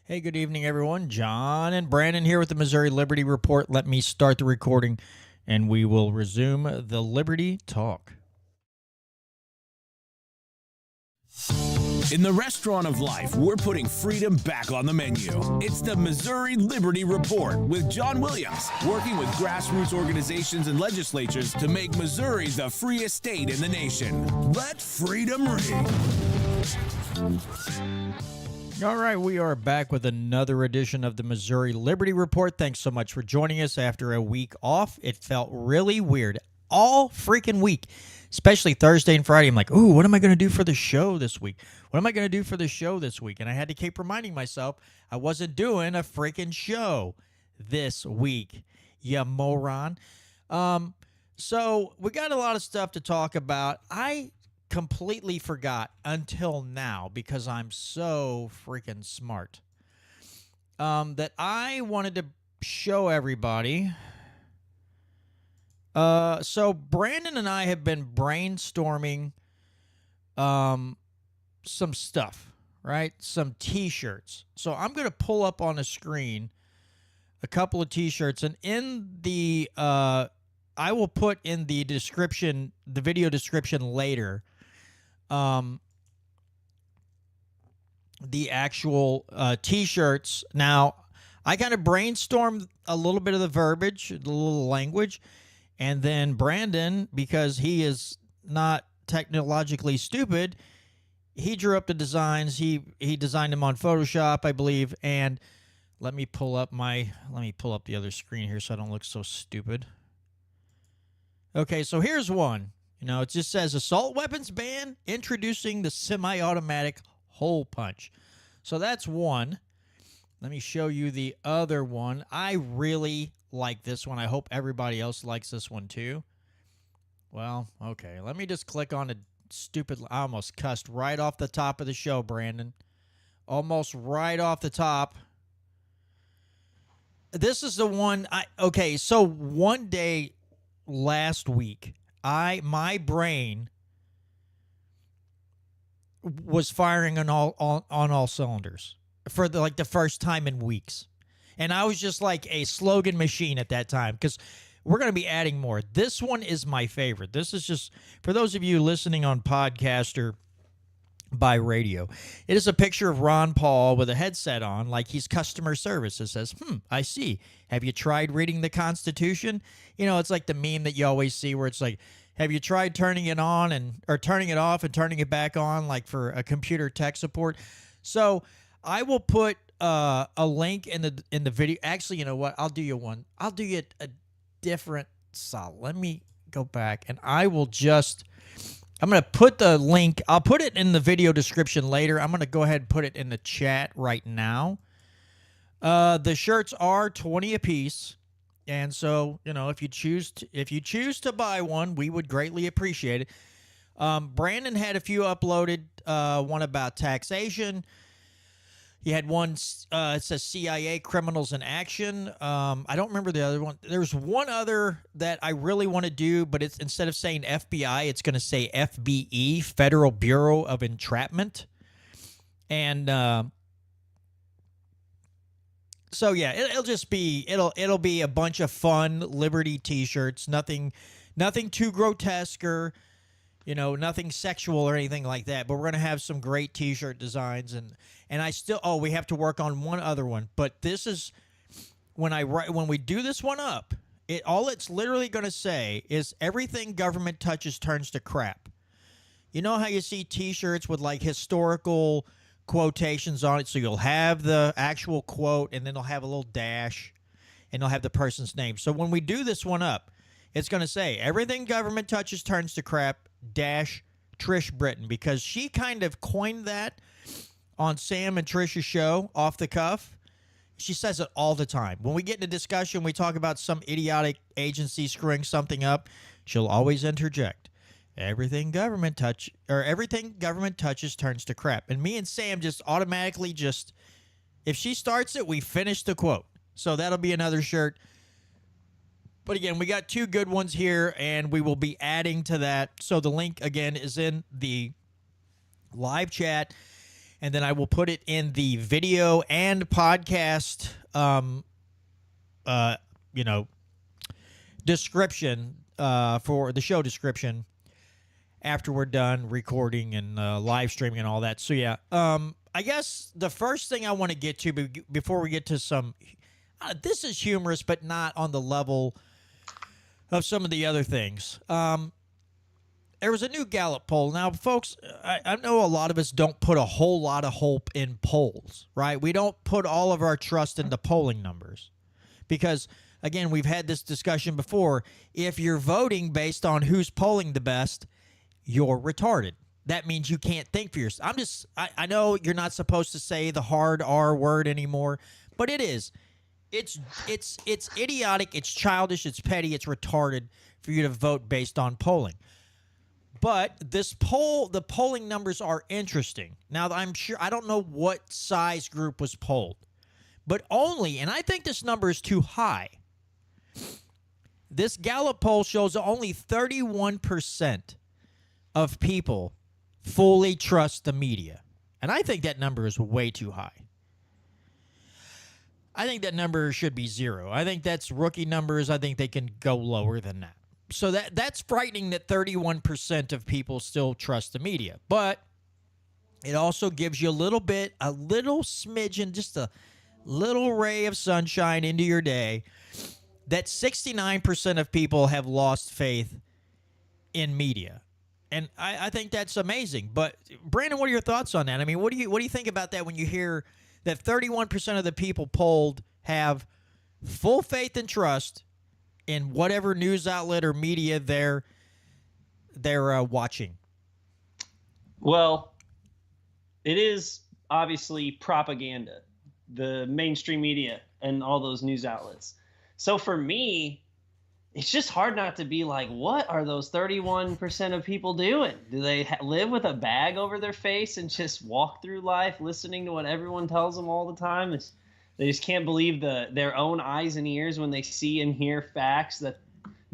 Hey, good evening, everyone. John and Brandon here with the Missouri Liberty Report. Let me start the recording and we will resume the Liberty Talk. In the restaurant of life, we're putting freedom back on the menu. It's the Missouri Liberty Report with John Williams, working with grassroots organizations and legislatures to make Missouri the freest state in the nation. Let freedom ring. All right, we are back with another edition of the Missouri Liberty Report. Thanks so much for joining us after a week off. It felt really weird all freaking week, especially Thursday and Friday. I'm like, ooh, what am I going to do for the show this week? What am I going to do for the show this week? And I had to keep reminding myself I wasn't doing a freaking show this week, you moron. So we got a lot of stuff to talk about. I completely forgot until now, because I'm so freaking smart, that I wanted to show everybody. So Brandon and I have been brainstorming some stuff, right? Some t-shirts. So I'm going to pull up on the screen a couple of t-shirts, and in the I will put in the description, the video description later, the actual t-shirts. Now, I kind of brainstormed a little bit of the verbiage, a little language, and then Brandon, because he is not technologically stupid, he drew up the designs. He designed them on Photoshop, I believe. And let me pull up the other screen here so I don't look so stupid. Okay, so here's one. You know, it just says assault weapons ban, introducing the semi-automatic hole punch. So that's one. Let me show you the other one. I really like this one. I hope everybody else likes this one too. Well, okay. Let me just click on the stupid. I almost cussed right off the top of the show, Brandon. Almost right off the top. This is the one. Okay, so one day last week, my brain was firing on all cylinders for the first time in weeks. And I was just like a slogan machine at that time, because we're going to be adding more. This one is my favorite. This is just, for those of you listening on podcast or by radio, it is a picture of Ron Paul with a headset on, like he's customer service. It says, I see. Have you tried reading the Constitution? You know, it's like the meme that you always see where it's like, have you tried turning it on or turning it off and turning it back on, like for a computer tech support? So I will put a link in the video. Actually, you know what? I'll do you one. I'll do you a different solid. Let me go back, and I'm going to put the link. I'll put it in the video description later. I'm going to go ahead and put it in the chat right now. The shirts are $20 a piece. And so, you know, if you choose to buy one, we would greatly appreciate it. Brandon had a few uploaded, one about taxation. He had one, it says CIA criminals in action. I don't remember the other one. There's one other that I really want to do, but it's, instead of saying FBI, it's going to say FBE, Federal Bureau of Entrapment. And so yeah, it'll be a bunch of fun Liberty t-shirts, nothing too grotesque or, you know, nothing sexual or anything like that. But we're going to have some great t-shirt designs, and we have to work on one other one. But this is when we do this one up, all it's literally going to say is everything government touches turns to crap. You know how you see t-shirts with like historical quotations on it, so you'll have the actual quote and then they'll have a little dash and they'll have the person's name. So when we do this one up, it's going to say everything government touches turns to crap dash Trish Britton, because she kind of coined that on Sam and Trish's show off the cuff. She says it all the time. When we get in a discussion, we talk about some idiotic agency screwing something up, she'll always interject. Everything government touches turns to crap. And me and Sam just automatically if she starts it, we finish the quote. So that'll be another shirt. But again, we got two good ones here, and we will be adding to that. So the link, again, is in the live chat. and then I will put it in the video and podcast, you know, description for the show description after we're done recording and live streaming and all that. So yeah, I guess the first thing I want to get to before we get to some, this is humorous, but not on the level of some of the other things. There was a new Gallop poll. Now, folks, I know a lot of us don't put a whole lot of hope in polls, right? We don't put all of our trust in the polling numbers because, again, we've had this discussion before. If you're voting based on who's polling the best, you're retarded. That means you can't think for yourself. I know you're not supposed to say the hard R word anymore, but it is. It's idiotic, it's childish, it's petty, it's retarded for you to vote based on polling. But the polling numbers are interesting. Now, I'm sure, I don't know what size group was polled, but only, and I think this number is too high. This Gallup poll shows only 31% of people fully trust the media. And I think that number is way too high. I think that number should be 0. I think that's rookie numbers. I think they can go lower than that. So that's frightening that 31% of people still trust the media. But it also gives you a little smidgen, just a little ray of sunshine into your day that 69% of people have lost faith in media. And I think that's amazing. But Brandon, what are your thoughts on that? I mean, what do you think about that when you hear that 31% of the people polled have full faith and trust in whatever news outlet or media they're watching? Well, it is obviously propaganda, the mainstream media and all those news outlets. So for me, it's just hard not to be like, what are those 31% of people doing? Do they live with a bag over their face and just walk through life listening to what everyone tells them all the time? They just can't believe their own eyes and ears when they see and hear facts that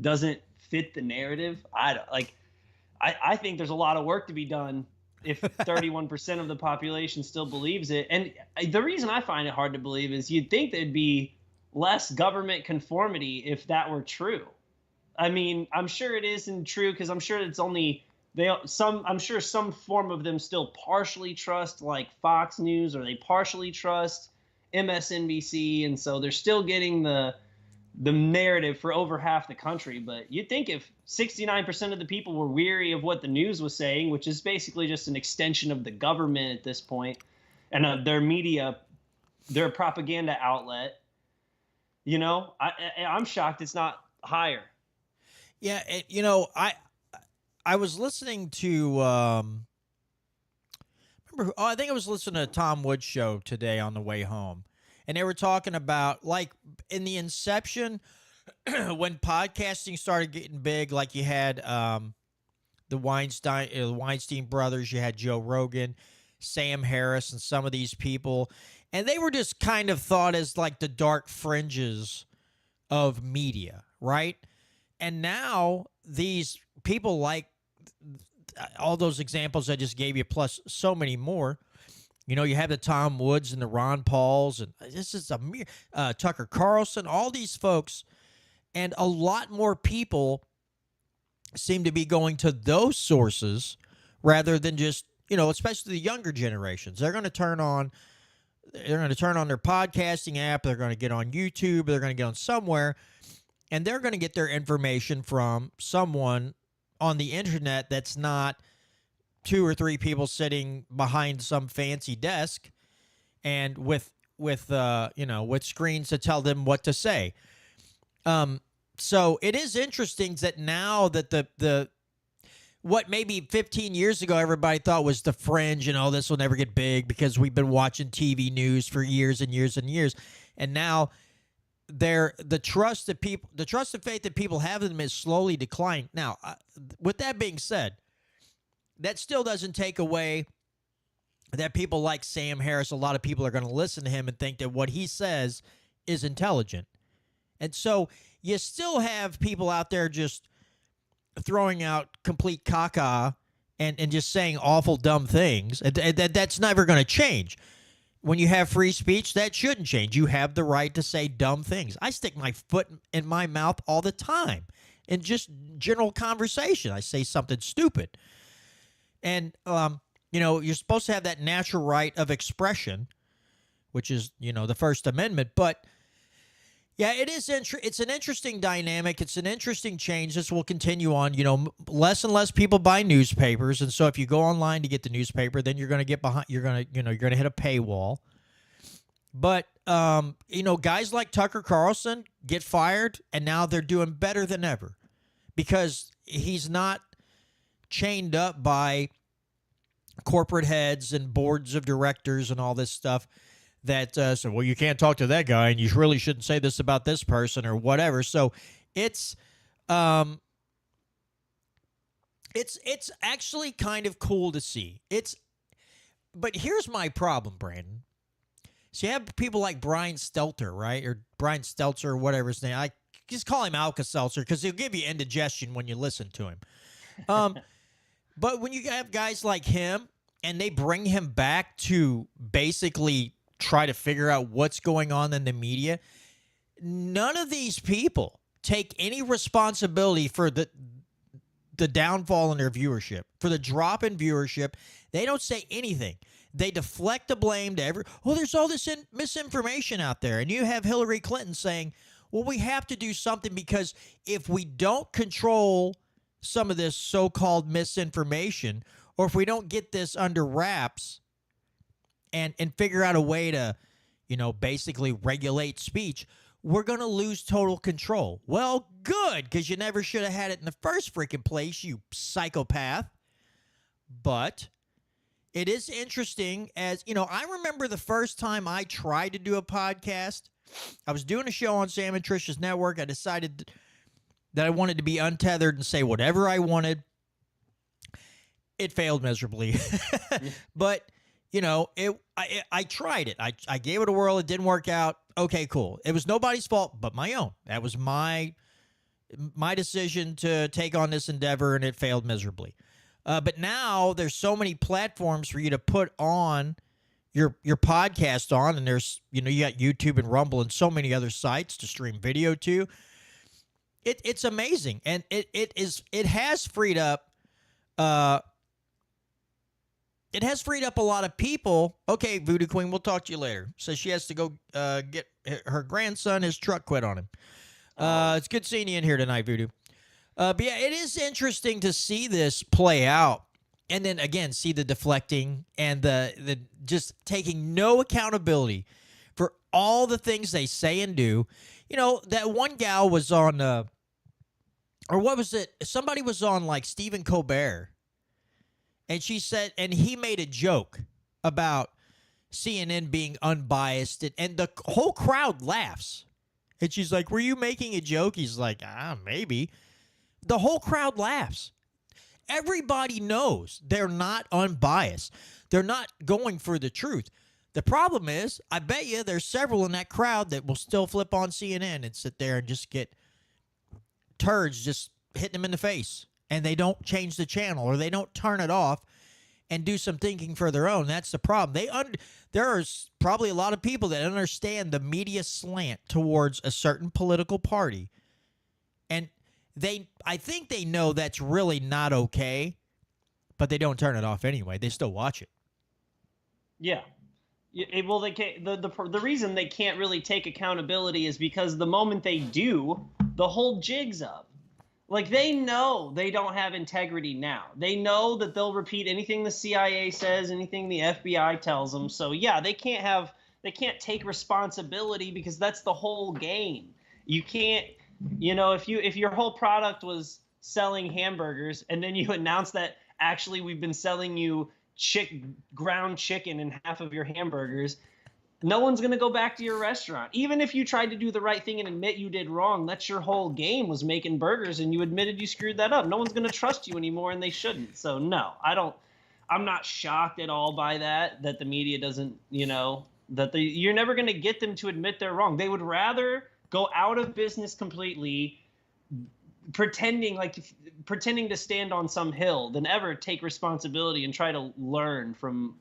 doesn't fit the narrative. I think there's a lot of work to be done if 31% of the population still believes it. And the reason I find it hard to believe is you'd think there'd be less government conformity if that were true. I mean, I'm sure it isn't true because I'm sure it's only I'm sure some form of them still partially trust like Fox News, or they partially trust MSNBC, and so they're still getting the narrative for over half the country. But you'd think if 69% of the people were weary of what the news was saying, which is basically just an extension of the government at this point, and their media, their propaganda outlet, you know, I'm shocked it's not higher. Yeah, I was listening to I think I was listening to Tom Wood's show today on the way home, and they were talking about, like, in the inception when podcasting started getting big, like you had the Weinstein brothers, you had Joe Rogan, Sam Harris, and some of these people, and they were just kind of thought as like the dark fringes of media, right? And now these people, like all those examples I just gave you, plus so many more, you know, you have the Tom Woods and the Ron Pauls, and this is Tucker Carlson, all these folks, and a lot more people seem to be going to those sources rather than just, you know, especially the younger generations. They're going to turn on their podcasting app. They're going to get on YouTube. They're going to get on somewhere, and they're going to get their information from someone on the internet that's not 2 or 3 people sitting behind some fancy desk and with screens to tell them what to say. So it is interesting that now that the what maybe 15 years ago everybody thought was the fringe and, oh, this will never get big because we've been watching TV news for years and years and years, and now the trust and faith that people have in them is slowly declining. Now, with that being said, that still doesn't take away that people like Sam Harris, a lot of people are going to listen to him and think that what he says is intelligent. And so you still have people out there just throwing out complete caca and just saying awful dumb things. That's never going to change. When you have free speech, that shouldn't change. You have the right to say dumb things. I stick my foot in my mouth all the time in just general conversation. I say something stupid. And, you're supposed to have that natural right of expression, which is, the First Amendment. But, yeah, it's an interesting dynamic. It's an interesting change. This will continue on. Less and less people buy newspapers, and so if you go online to get the newspaper, then you're going to get behind. You're going to hit a paywall. But guys like Tucker Carlson get fired, and now they're doing better than ever because he's not chained up by corporate heads and boards of directors and all this stuff. That so well, you can't talk to that guy, and you really shouldn't say this about this person or whatever. So it's actually kind of cool to see. But here's my problem, Brandon. So you have people like Brian Stelter, right, or Brian Stelter or whatever his name. I just call him Alka-Seltzer because he'll give you indigestion when you listen to him. But when you have guys like him and they bring him back to basically try to figure out what's going on in the media, none of these people take any responsibility for the downfall in their viewership, for the drop in viewership. They don't say anything. They deflect the blame to there's all this misinformation out there. And you have Hillary Clinton saying, well, we have to do something because if we don't control some of this so-called misinformation, or if we don't get this under wraps, and figure out a way to, basically regulate speech, we're going to lose total control. Well, good, because you never should have had it in the first freaking place, you psychopath. But it is interesting I remember the first time I tried to do a podcast. I was doing a show on Sam and Trish's network. I decided that I wanted to be untethered and say whatever I wanted. It failed miserably. But I tried it. I gave it a whirl. It didn't work out. Okay, cool. It was nobody's fault but my own. That was my decision to take on this endeavor, and it failed miserably. But now there's so many platforms for you to put on your podcast on, and there's you got YouTube and Rumble and so many other sites to stream video to. It's amazing, and it has freed up. It has freed up a lot of people. Okay, Voodoo Queen, we'll talk to you later. So she has to go get her grandson. His truck quit on him. It's good seeing you in here tonight, Voodoo. But yeah, it is interesting to see this play out. And then, again, see the deflecting and the just taking no accountability for all the things they say and do. That one gal was on, or what was it? Somebody was on, like, Stephen Colbert. And she said, and he made a joke about CNN being unbiased, and the whole crowd laughs. And she's like, were you making a joke? He's like, maybe. The whole crowd laughs. Everybody knows they're not unbiased. They're not going for the truth. The problem is, I bet you there's several in that crowd that will still flip on CNN and sit there and just get turds just hitting them in the face. And they don't change the channel, or they don't turn it off and do some thinking for their own. That's the problem. There's probably a lot of people that understand the media slant towards a certain political party. And I think they know that's really not okay, but they don't turn it off anyway. They still watch it. Yeah. Well, they can't, the reason they can't really take accountability is because the moment they do, the whole jig's up. Like, they know they don't have integrity now. They know that they'll repeat anything the CIA says, anything the FBI tells them. So yeah, they can't take responsibility because that's the whole game. You can't, if your whole product was selling hamburgers and then you announce that actually we've been selling you ground chicken in half of your hamburgers, no one's going to go back to your restaurant. Even if you tried to do the right thing and admit you did wrong, that's your whole game, was making burgers, and you admitted you screwed that up. No one's going to trust you anymore, and they shouldn't. So no, I'm not shocked at all by that the media doesn't, you're never going to get them to admit they're wrong. They would rather go out of business completely, pretending to stand on some hill than ever take responsibility and try to learn from,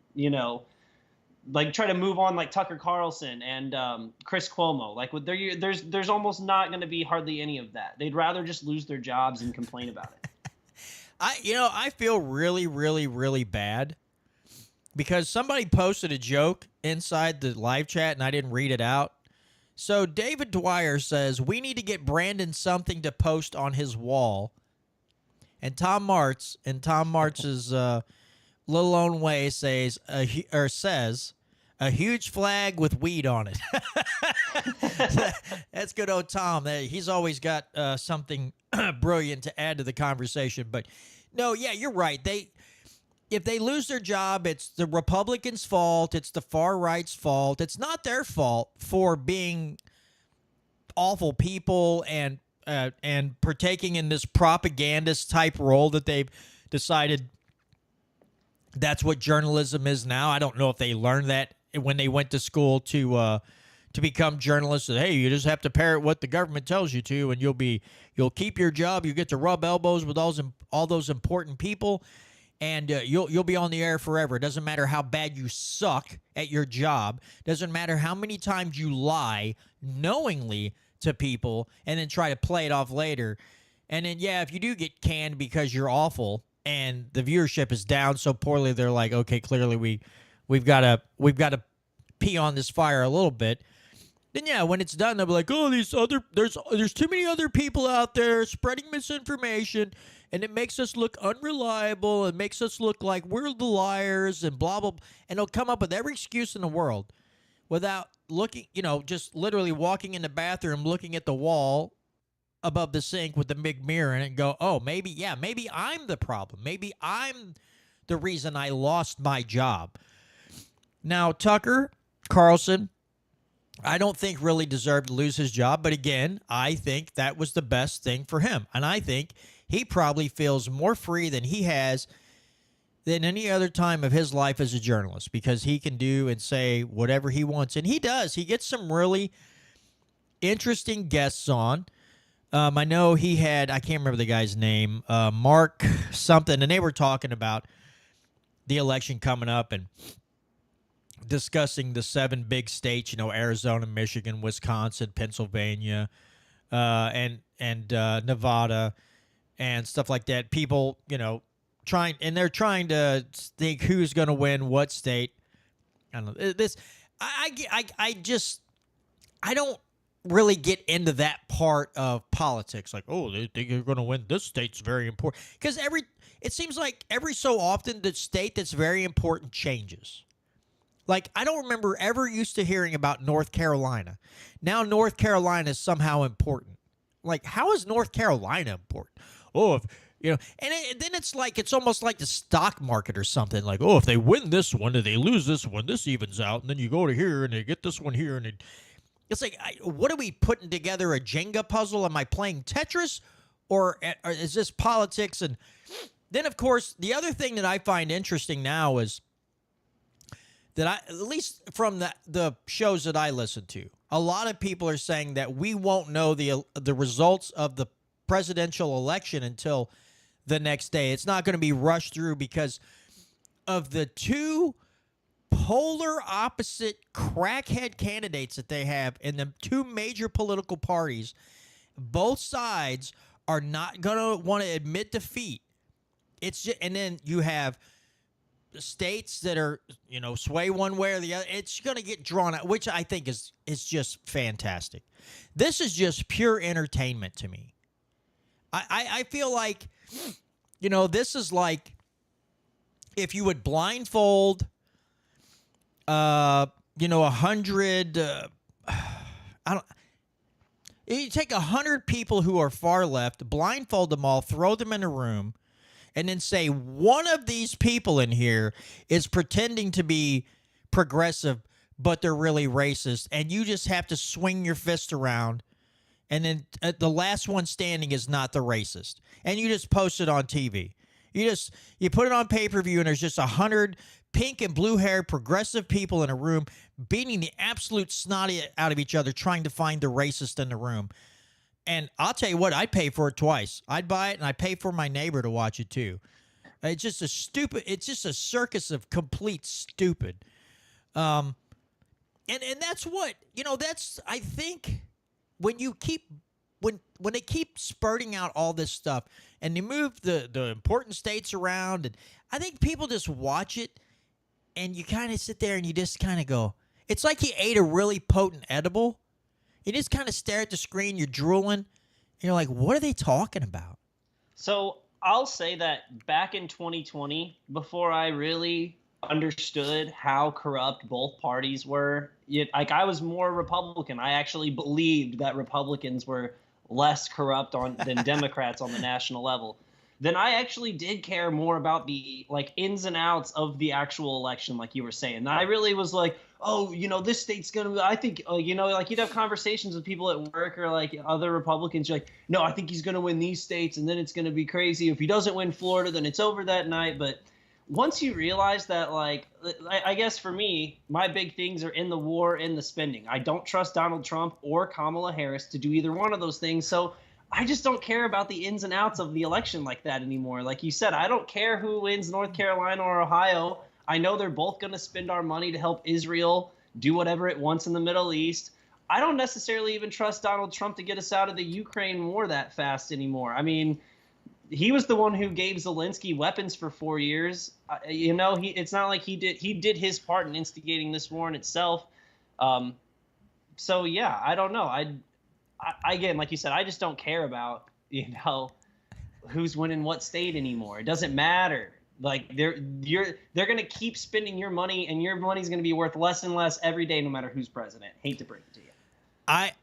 like try to move on like Tucker Carlson and Chris Cuomo. Like there's almost not going to be hardly any of that. They'd rather just lose their jobs and complain about it. I feel really, really, really bad because somebody posted a joke inside the live chat and I didn't read it out. So David Dwyer says, we need to get Brandon something to post on his wall. And Tom Martz, in Tom Martz's little own way, says a huge flag with weed on it. That's good old Tom. He's always got something brilliant to add to the conversation. But no, yeah, you're right. If they lose their job, it's the Republicans' fault. It's the far right's fault. It's not their fault for being awful people and partaking in this propagandist type role that they've decided that's what journalism is now. I don't know if they learned that when they went to school to become journalists. That, hey, you just have to parrot what the government tells you to, and you'll keep your job. You get to rub elbows with all those important people. And you'll be on the air forever. It doesn't matter how bad you suck at your job. Doesn't matter how many times you lie knowingly to people and then try to play it off later. And then, yeah, if you do get canned because you're awful and the viewership is down so poorly, they're like, okay, clearly we've got to pee on this fire a little bit. Then yeah, when it's done, they'll be like, oh, there's too many other people out there spreading misinformation. And it makes us look unreliable. It makes us look like we're the liars and blah, blah, blah. And they'll come up with every excuse in the world without looking, just literally walking in the bathroom, looking at the wall above the sink with the big mirror in it and go, oh, maybe I'm the problem. Maybe I'm the reason I lost my job. Now, Tucker Carlson, I don't think really deserved to lose his job. But again, I think that was the best thing for him. And I think he probably feels more free than he has than any other time of his life as a journalist because he can do and say whatever he wants. And he does. He gets some really interesting guests on. I know he had, I can't remember the guy's name, Mark something, and they were talking about the election coming up and discussing the 7 big states, Arizona, Michigan, Wisconsin, Pennsylvania, and Nevada. And stuff like that. People, they're trying to think who's going to win what state. I don't know. I don't really get into that part of politics. Like, oh, they think you're going to win. This state's very important. Because it seems like every so often the state that's very important changes. Like, I don't remember ever used to hearing about North Carolina. Now North Carolina is somehow important. Like, how is North Carolina important? Oh, then it's almost like the stock market or something. Like, oh, if they win this one and they lose this one, this evens out, and then you go to here and they get this one here, and it's like, what are we putting together, a Jenga puzzle? Am I playing Tetris, or is this politics? And then, of course, the other thing that I find interesting now is that at least from the shows that I listen to, a lot of people are saying that we won't know the results of the presidential election until the next day. It's not going to be rushed through because of the 2 polar opposite crackhead candidates that they have in the 2 major political parties. Both sides are not going to want to admit defeat. It's just, and then you have states that are, sway one way or the other. It's going to get drawn out, which I think is just fantastic. This is just pure entertainment to me. I feel like, this is like if you would blindfold, 100, you take 100 people who are far left, blindfold them all, throw them in a room, and then say one of these people in here is pretending to be progressive, but they're really racist, and you just have to swing your fist around. And then the last one standing is not the racist. And you just post it on TV. You put it on pay-per-view, and there's just 100 pink and blue-haired progressive people in a room beating the absolute snotty out of each other, trying to find the racist in the room. And I'll tell you what, I'd pay for it twice. I'd buy it and I'd pay for my neighbor to watch it too. It's just a circus of complete stupid. Um, and that's what, that's, I think, when you keep, when they keep spurting out all this stuff and they move the important states around, and I think people just watch it and you kind of sit there and you just kind of go, it's like you ate a really potent edible. You just kind of stare at the screen, you're drooling, and you're like, what are they talking about? So I'll say that back in 2020, before I really understood how corrupt both parties were, like I was more Republican. I actually believed that Republicans were less corrupt than Democrats on the national level. Then I actually did care more about the like ins and outs of the actual election, like you were saying. And I really was like, oh, this state's gonna. I think, like you'd have conversations with people at work or like other Republicans. You're like, no, I think he's gonna win these states, and then it's gonna be crazy. If he doesn't win Florida, then it's over that night. But once you realize that, like, I guess for me, my big things are in the war and the spending. I don't trust Donald Trump or Kamala Harris to do either one of those things. So I just don't care about the ins and outs of the election like that anymore. Like you said, I don't care who wins North Carolina or Ohio. I know they're both going to spend our money to help Israel do whatever it wants in the Middle East. I don't necessarily even trust Donald Trump to get us out of the Ukraine war that fast anymore. I mean, he was the one who gave Zelensky weapons for 4 years. It's not like he did his part in instigating this war in itself. So yeah, I don't know. I again, like you said, I just don't care about, who's winning what state anymore. It doesn't matter. Like they're going to keep spending your money, and your money's going to be worth less and less every day, no matter who's president. Hate to break it to you.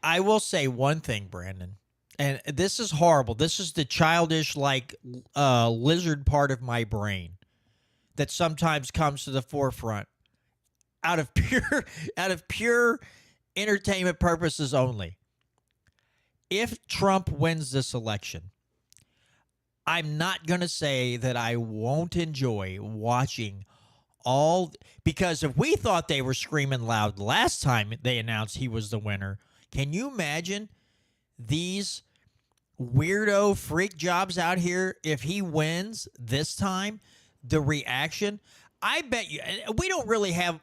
I will say one thing, Brandon, and this is horrible. This is the childish, like, lizard part of my brain that sometimes comes to the forefront out of pure entertainment purposes only. If Trump wins this election, I'm not going to say that I won't enjoy watching because if we thought they were screaming loud last time they announced he was the winner, can you imagine these weirdo freak jobs out here if he wins this time, the reaction? I bet you, we don't really have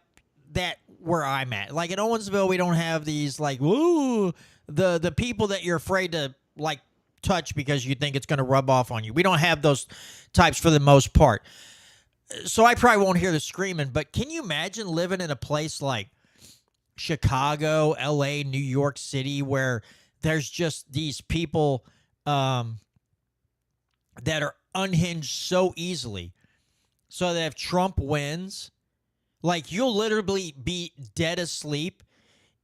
that where I'm at. Like in Owensville, we don't have these like, woo, the people that you're afraid to like touch because you think it's going to rub off on you. We don't have those types for the most part. So I probably won't hear the screaming, but can you imagine living in a place like Chicago, LA, New York City, where there's just these people that are unhinged so easily, so that if Trump wins, like you'll literally be dead asleep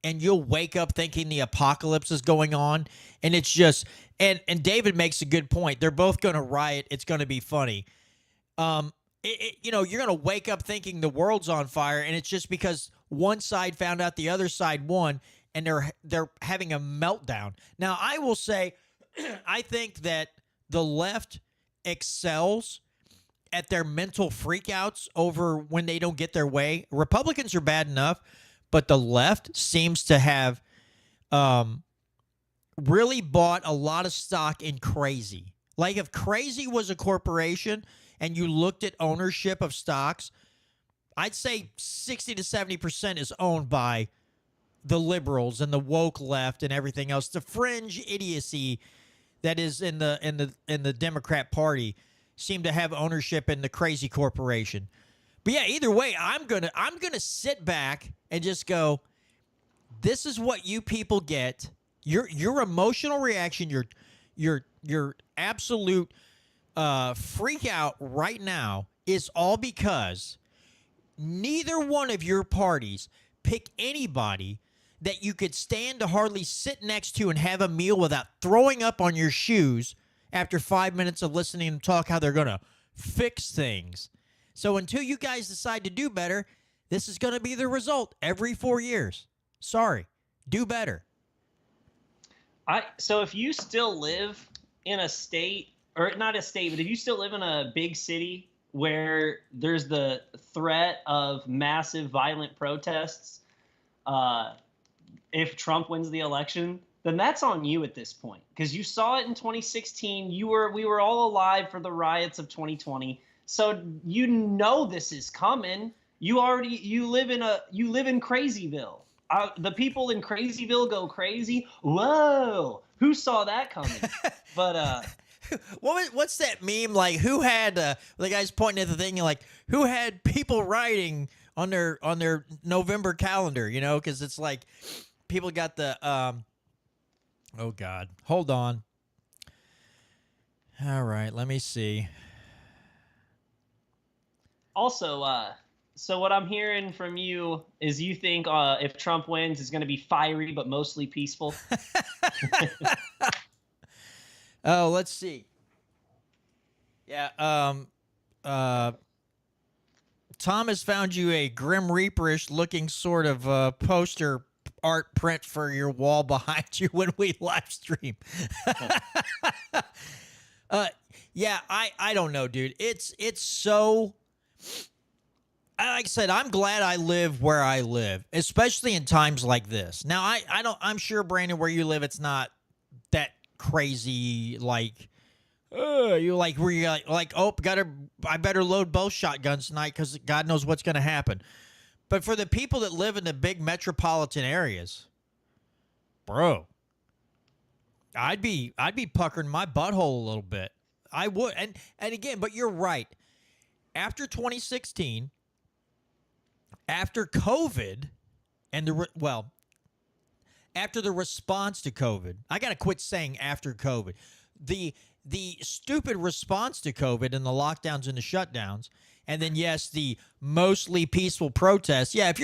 and you'll wake up thinking the apocalypse is going on, and it's just and David makes a good point. They're both going to riot. It's going to be funny. You're going to wake up thinking the world's on fire, and it's just because one side found out the other side won, and they're having a meltdown. Now, I will say, I think that the left excels at their mental freakouts over when they don't get their way. Republicans are bad enough, but the left seems to have really bought a lot of stock in Crazy. Like if Crazy was a corporation and you looked at ownership of stocks, I'd say 60 to 70% is owned by the liberals and the woke left and everything else. The fringe idiocy that is in the Democrat Party seem to have ownership in the Crazy corporation. But yeah, either way, I'm gonna sit back and just go, this is what you people get. Your emotional reaction, your absolute freak out right now is all because neither one of your parties pick anybody that you could stand to hardly sit next to and have a meal without throwing up on your shoes after 5 minutes of listening to them talk how they're going to fix things. So until you guys decide to do better, this is going to be the result every 4 years. Sorry. Do better. So if you still live in a state, or not a state, but if you still live in a big city where there's the threat of massive violent protests, if Trump wins the election, then that's on you at this point, because you saw it in 2016. We were all alive for the riots of 2020, so you know this is coming. You live in Crazyville. The people in Crazyville go crazy. Whoa, who saw that coming? But what's that meme, like, who had the guy's pointing at the thing, like, who had people writing on their November calendar, you know, because it's like people got the oh God, hold on. All right, let me see. Also, so what I'm hearing from you is you think if Trump wins, it's going to be fiery but mostly peaceful. Oh, let's see. Yeah, Tom has found you a Grim Reaperish looking sort of poster art print for your wall behind you when we live stream. Yeah, I don't know, dude. It's so, like I said, I'm glad I live where I live, especially in times like this. Now, I'm sure, Brandon, where you live, it's not that crazy, like, you like, where you like, oh, I better load both shotguns tonight because God knows what's going to happen. But for the people that live in the big metropolitan areas, bro, I'd be puckering my butthole a little bit. I would, and again, but you're right. After 2016, after COVID, and after the response to COVID, I got to quit saying after COVID. The stupid response to COVID and the lockdowns and the shutdowns, and then, yes, the mostly peaceful protests. Yeah, if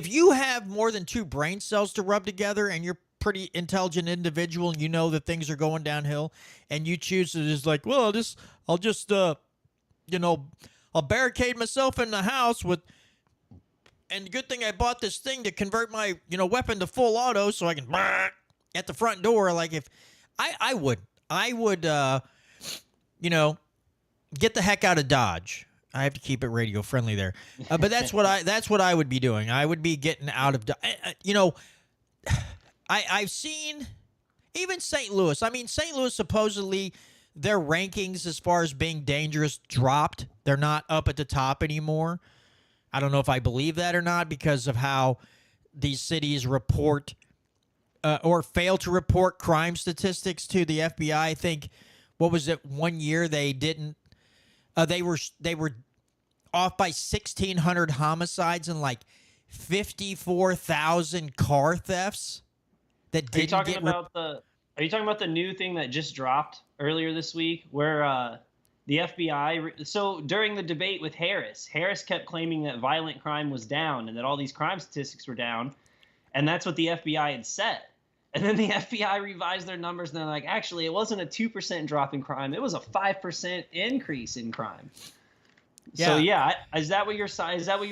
you have more than 2 brain cells to rub together and you're pretty intelligent individual and you know that things are going downhill and you choose to just like, well, I'll just I'll barricade myself in the house with, and good thing I bought this thing to convert my, weapon to full auto so I can at the front door. Like, if I would get the heck out of Dodge. I have to keep it radio friendly there. But that's what I would be doing. I would be getting out of Dodge. I've seen even St. Louis. I mean, St. Louis, supposedly their rankings as far as being dangerous dropped. They're not up at the top anymore. I don't know if I believe that or not because of how these cities report or fail to report crime statistics to the FBI. I think, what was it, 1 year they didn't they were off by 1,600 homicides and like 54,000 car thefts that didn't Are you talking about the new thing that just dropped earlier this week where the FBI, so during the debate with Harris kept claiming that violent crime was down and that all these crime statistics were down, and that's what the FBI had said. And then the FBI revised their numbers, and they're like, actually, it wasn't a 2% drop in crime. It was a 5% increase in crime. Yeah. So, yeah, is that what you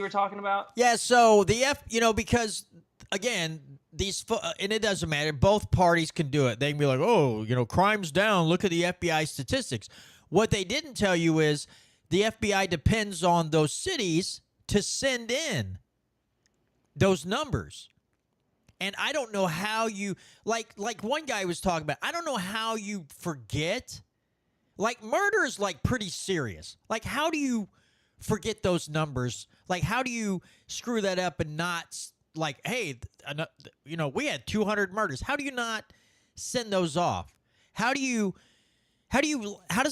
were talking about? Yeah, so because, again, and it doesn't matter. Both parties can do it. They can be like, oh, crime's down. Look at the FBI statistics. What they didn't tell you is the FBI depends on those cities to send in those numbers. And I don't know how you, like one guy was talking about, I don't know how you forget. Like, murder is, like, pretty serious. Like, how do you forget those numbers? Like, how do you screw that up and not, like, hey, we had 200 murders. How do you not send those off? How does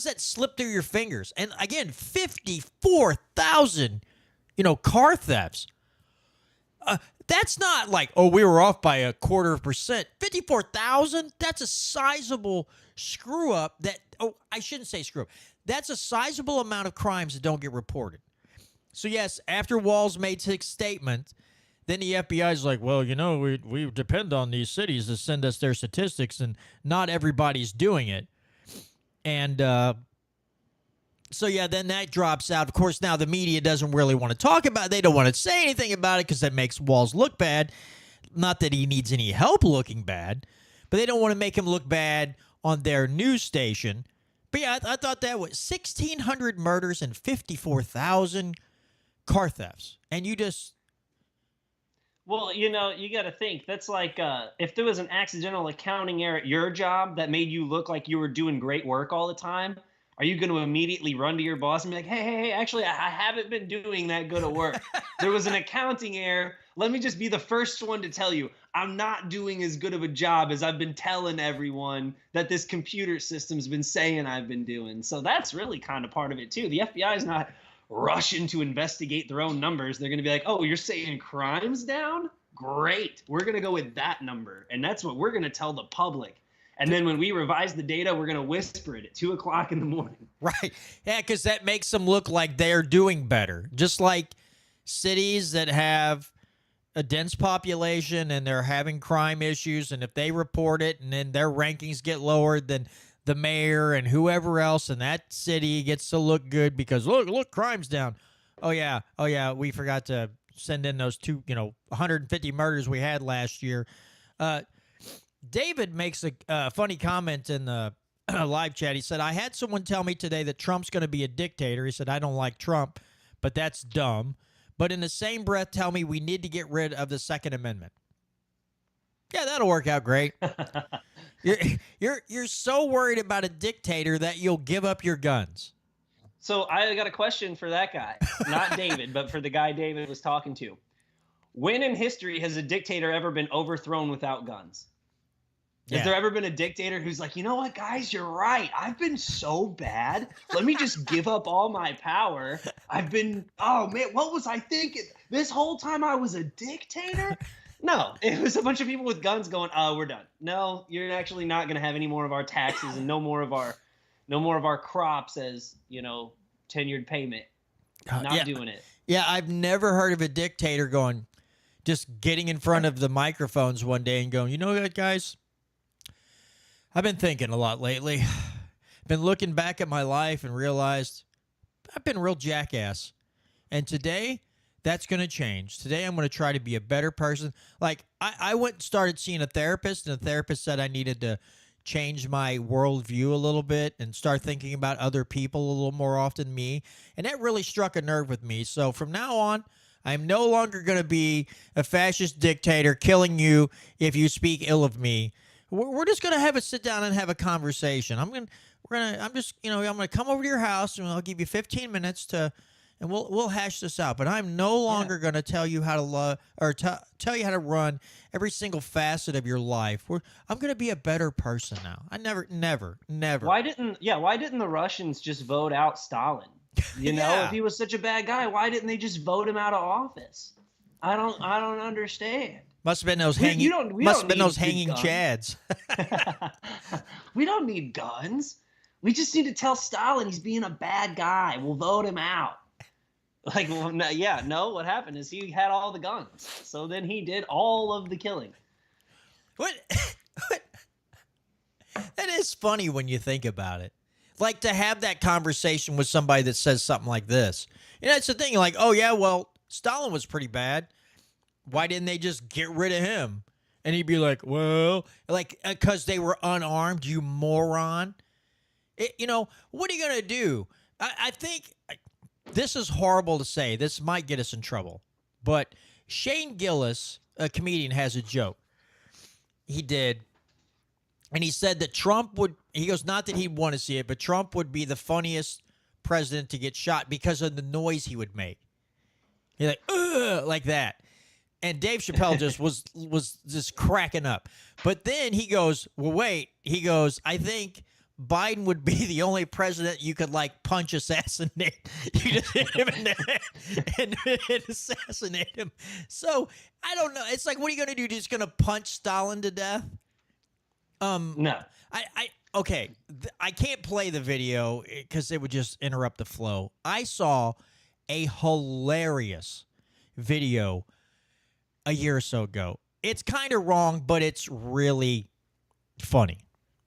that slip through your fingers? And again, 54,000, car thefts. That's not like, oh, we were off by 0.25%. 54,000, that's a sizable screw up I shouldn't say screw up. That's a sizable amount of crimes that don't get reported. So yes, after Walz made his statement, then the FBI is like, well, we depend on these cities to send us their statistics, and not everybody's doing it. And so, yeah, then that drops out. Of course, now the media doesn't really want to talk about it. They don't want to say anything about it because that makes Walz look bad. Not that he needs any help looking bad, but they don't want to make him look bad on their news station. But, yeah, I thought that was 1,600 murders and 54,000 car thefts. And you just... Well, you got to think that's like if there was an accidental accounting error at your job that made you look like you were doing great work all the time. Are you going to immediately run to your boss and be like, hey, actually, I haven't been doing that good of work. There was an accounting error. Let me just be the first one to tell you I'm not doing as good of a job as I've been telling everyone that this computer system's been saying I've been doing. So that's really kind of part of it, too. The FBI is not rushing to investigate their own numbers. They're going to be like, oh, you're saying crime's down? Great. We're going to go with that number. And that's what we're going to tell the public. And then when we revise the data, we're going to whisper it at 2 o'clock in the morning. Right. Yeah, because that makes them look like they're doing better. Just like cities that have a dense population and they're having crime issues, and if they report it and then their rankings get lowered, then the mayor and whoever else in that city gets to look good because look, crime's down. Oh yeah, we forgot to send in those 150 murders we had last year. David makes a funny comment in the live chat. He said, I had someone tell me today that Trump's going to be a dictator. He said, I don't like Trump, but that's dumb. But in the same breath, tell me we need to get rid of the Second Amendment. Yeah, that'll work out great. You're so worried about a dictator that you'll give up your guns. So I got a question for that guy, not David, but for the guy David was talking to. When in history has a dictator ever been overthrown without guns? Yeah. Has there ever been a dictator who's like, you know what, guys, you're right. I've been so bad. Let me just give up all my power. Oh, man, what was I thinking? This whole time I was a dictator? No, it was a bunch of people with guns going, oh, we're done. No, you're actually not going to have any more of our taxes and no more of our crops as, tenured payment. Not doing it. Yeah, I've never heard of a dictator just getting in front of the microphones one day and going, you know what, guys? I've been thinking a lot lately. Been looking back at my life and realized I've been a real jackass. And today, that's going to change. Today, I'm going to try to be a better person. Like, I went and started seeing a therapist, and the therapist said I needed to change my worldview a little bit and start thinking about other people a little more often than me. And that really struck a nerve with me. So from now on, I'm no longer going to be a fascist dictator killing you if you speak ill of me. We're just going to have a sit down and have a conversation. I'm going to come over to your house and I'll give you 15 minutes and we'll hash this out. But I'm no longer going to tell you how to love or tell you how to run every single facet of your life. I'm going to be a better person now. I never. Why didn't the Russians just vote out Stalin? If he was such a bad guy, why didn't they just vote him out of office? I don't understand. Must have been those hanging. Hanging chads. We don't need guns. We just need to tell Stalin he's being a bad guy. We'll vote him out. Like, well, no. What happened is he had all the guns, so then he did all of the killing. What? That is funny when you think about it. Like to have that conversation with somebody that says something like this. It's the thing. You're like, oh yeah, well, Stalin was pretty bad. Why didn't they just get rid of him? And he'd be like, well, because they were unarmed, you moron. What are you going to do? I think this is horrible to say. This might get us in trouble. But Shane Gillis, a comedian, has a joke. He did. And he said that he goes, not that he'd want to see it, but Trump would be the funniest president to get shot because of the noise he would make. He's like, ugh, like that. And Dave Chappelle just was just cracking up. But then he goes, well, wait. He goes, I think Biden would be the only president you could punch assassinate. You just hit him in the head and assassinate him. So I don't know. It's like, what are you going to do? Just going to punch Stalin to death? No. Okay. I can't play the video because it would just interrupt the flow. I saw a hilarious video a year or so ago. It's kind of wrong, but it's really funny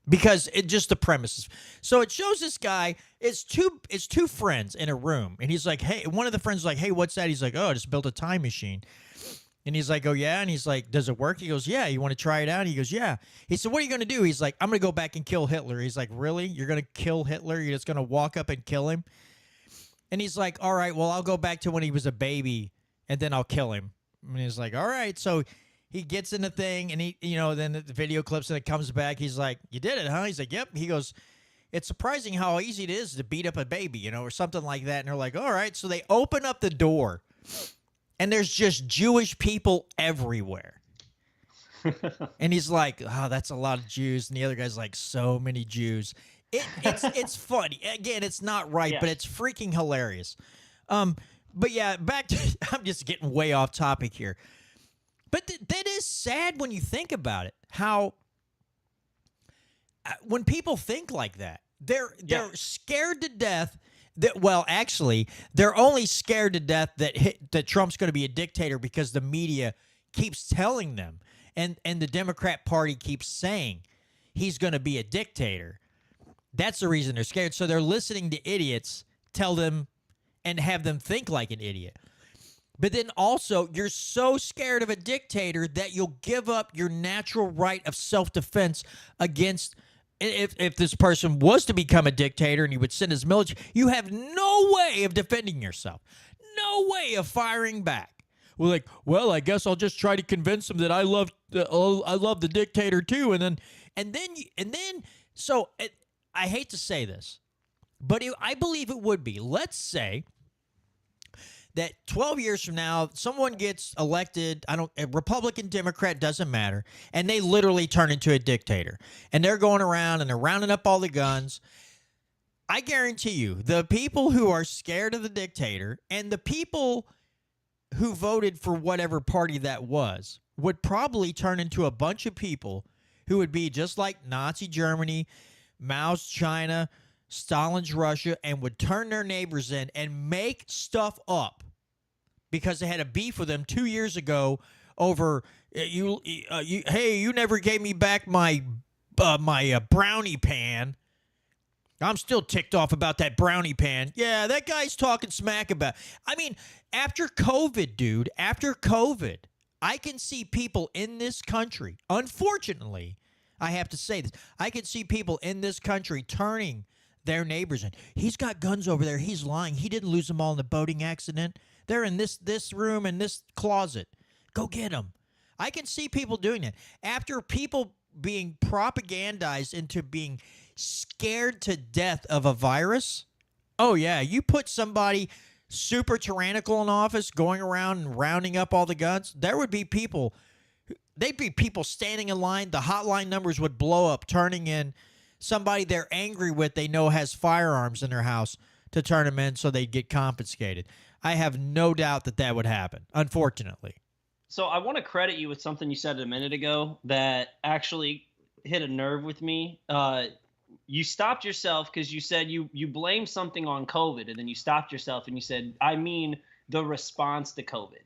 because it just the premises. So it shows this guy. It's two friends in a room, and he's like, "Hey," one of the friends is like, "Hey, what's that?" He's like, "Oh, I just built a time machine." And he's like, "Oh yeah," and he's like, "Does it work?" He goes, "Yeah." "You want to try it out?" He goes, "Yeah." He said, "What are you going to do?" He's like, "I'm going to go back and kill Hitler." He's like, "Really? You're going to kill Hitler? You're just going to walk up and kill him?" And he's like, "All right, well, I'll go back to when he was a baby, and then I'll kill him." And he's like, all right. So he gets in the thing, and then the video clips, and it comes back. He's like, you did it, huh? He's like, yep. He goes, it's surprising how easy it is to beat up a baby, or something like that. And they're like, all right. So they open up the door, and there's just Jewish people everywhere. And he's like, oh, that's a lot of Jews. And the other guy's like, so many Jews. It's funny. Again, it's not right, but it's freaking hilarious. But yeah, back to, I'm just getting way off topic here. But that is sad when you think about it. How when people think like that, they're scared to death. Actually, they're only scared to death that Trump's going to be a dictator because the media keeps telling them, and the Democrat Party keeps saying he's going to be a dictator. That's the reason they're scared. So they're listening to idiots tell them and have them think like an idiot. But then also, you're so scared of a dictator that you'll give up your natural right of self-defense against, if this person was to become a dictator and he would send his military, you have no way of defending yourself. No way of firing back. We're like, well, I guess I'll just try to convince him that I love the dictator too. And then, so I hate to say this, but I believe it would be. Let's say that 12 years from now, someone gets elected, a Republican, Democrat, doesn't matter, and they literally turn into a dictator. And they're going around and they're rounding up all the guns. I guarantee you, the people who are scared of the dictator and the people who voted for whatever party that was would probably turn into a bunch of people who would be just like Nazi Germany, Mao's China, Stalin's Russia, and would turn their neighbors in and make stuff up because they had a beef with them 2 years ago over hey, you never gave me back my brownie pan. I'm still ticked off about that brownie pan. Yeah, that guy's talking smack about. I mean, after COVID, dude, I can see people in this country, unfortunately, I have to say this, I can see people in this country turning their neighbors in. He's got guns over there. He's lying. He didn't lose them all in the boating accident. They're in this room, in this closet. Go get them. I can see people doing that. After people being propagandized into being scared to death of a virus, oh yeah, you put somebody super tyrannical in office going around and rounding up all the guns, there would be people, they'd be people standing in line, the hotline numbers would blow up, turning in somebody they're angry with, they know has firearms in their house, to turn them in so they'd get confiscated. I have no doubt that would happen, unfortunately. So I want to credit you with something you said a minute ago that actually hit a nerve with me. You stopped yourself because you said you blamed something on COVID, and then you stopped yourself and you said, I mean the response to COVID.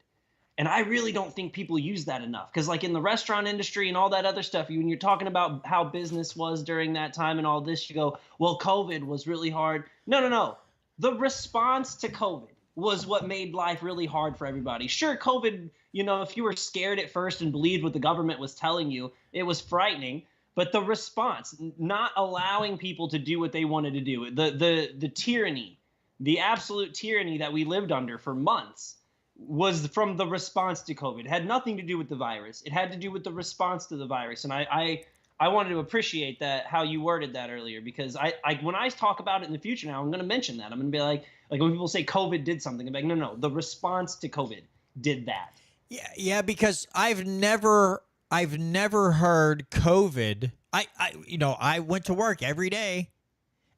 And I really don't think people use that enough, because like in the restaurant industry and all that other stuff, when you're talking about how business was during that time and all this, you go, well, COVID was really hard. No. The response to COVID was what made life really hard for everybody. Sure, COVID, if you were scared at first and believed what the government was telling you, it was frightening. But the response, not allowing people to do what they wanted to do, the tyranny, the absolute tyranny that we lived under for months, was from the response to COVID. It had nothing to do with the virus. It had to do with the response to the virus. And I wanted to appreciate that, how you worded that earlier, because I when I talk about it in the future now, I'm going to mention that. I'm going to be like when people say COVID did something, I'm like, no, the response to COVID did that. Yeah, because I've never heard COVID. I went to work every day,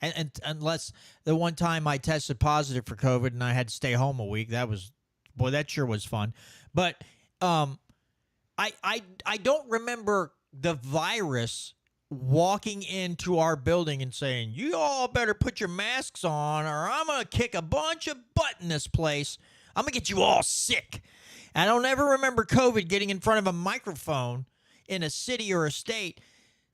and unless the one time I tested positive for COVID and I had to stay home a week, that sure was fun. But I don't remember the virus walking into our building and saying, you all better put your masks on or I'm going to kick a bunch of butt in this place. I'm going to get you all sick. I don't ever remember COVID getting in front of a microphone in a city or a state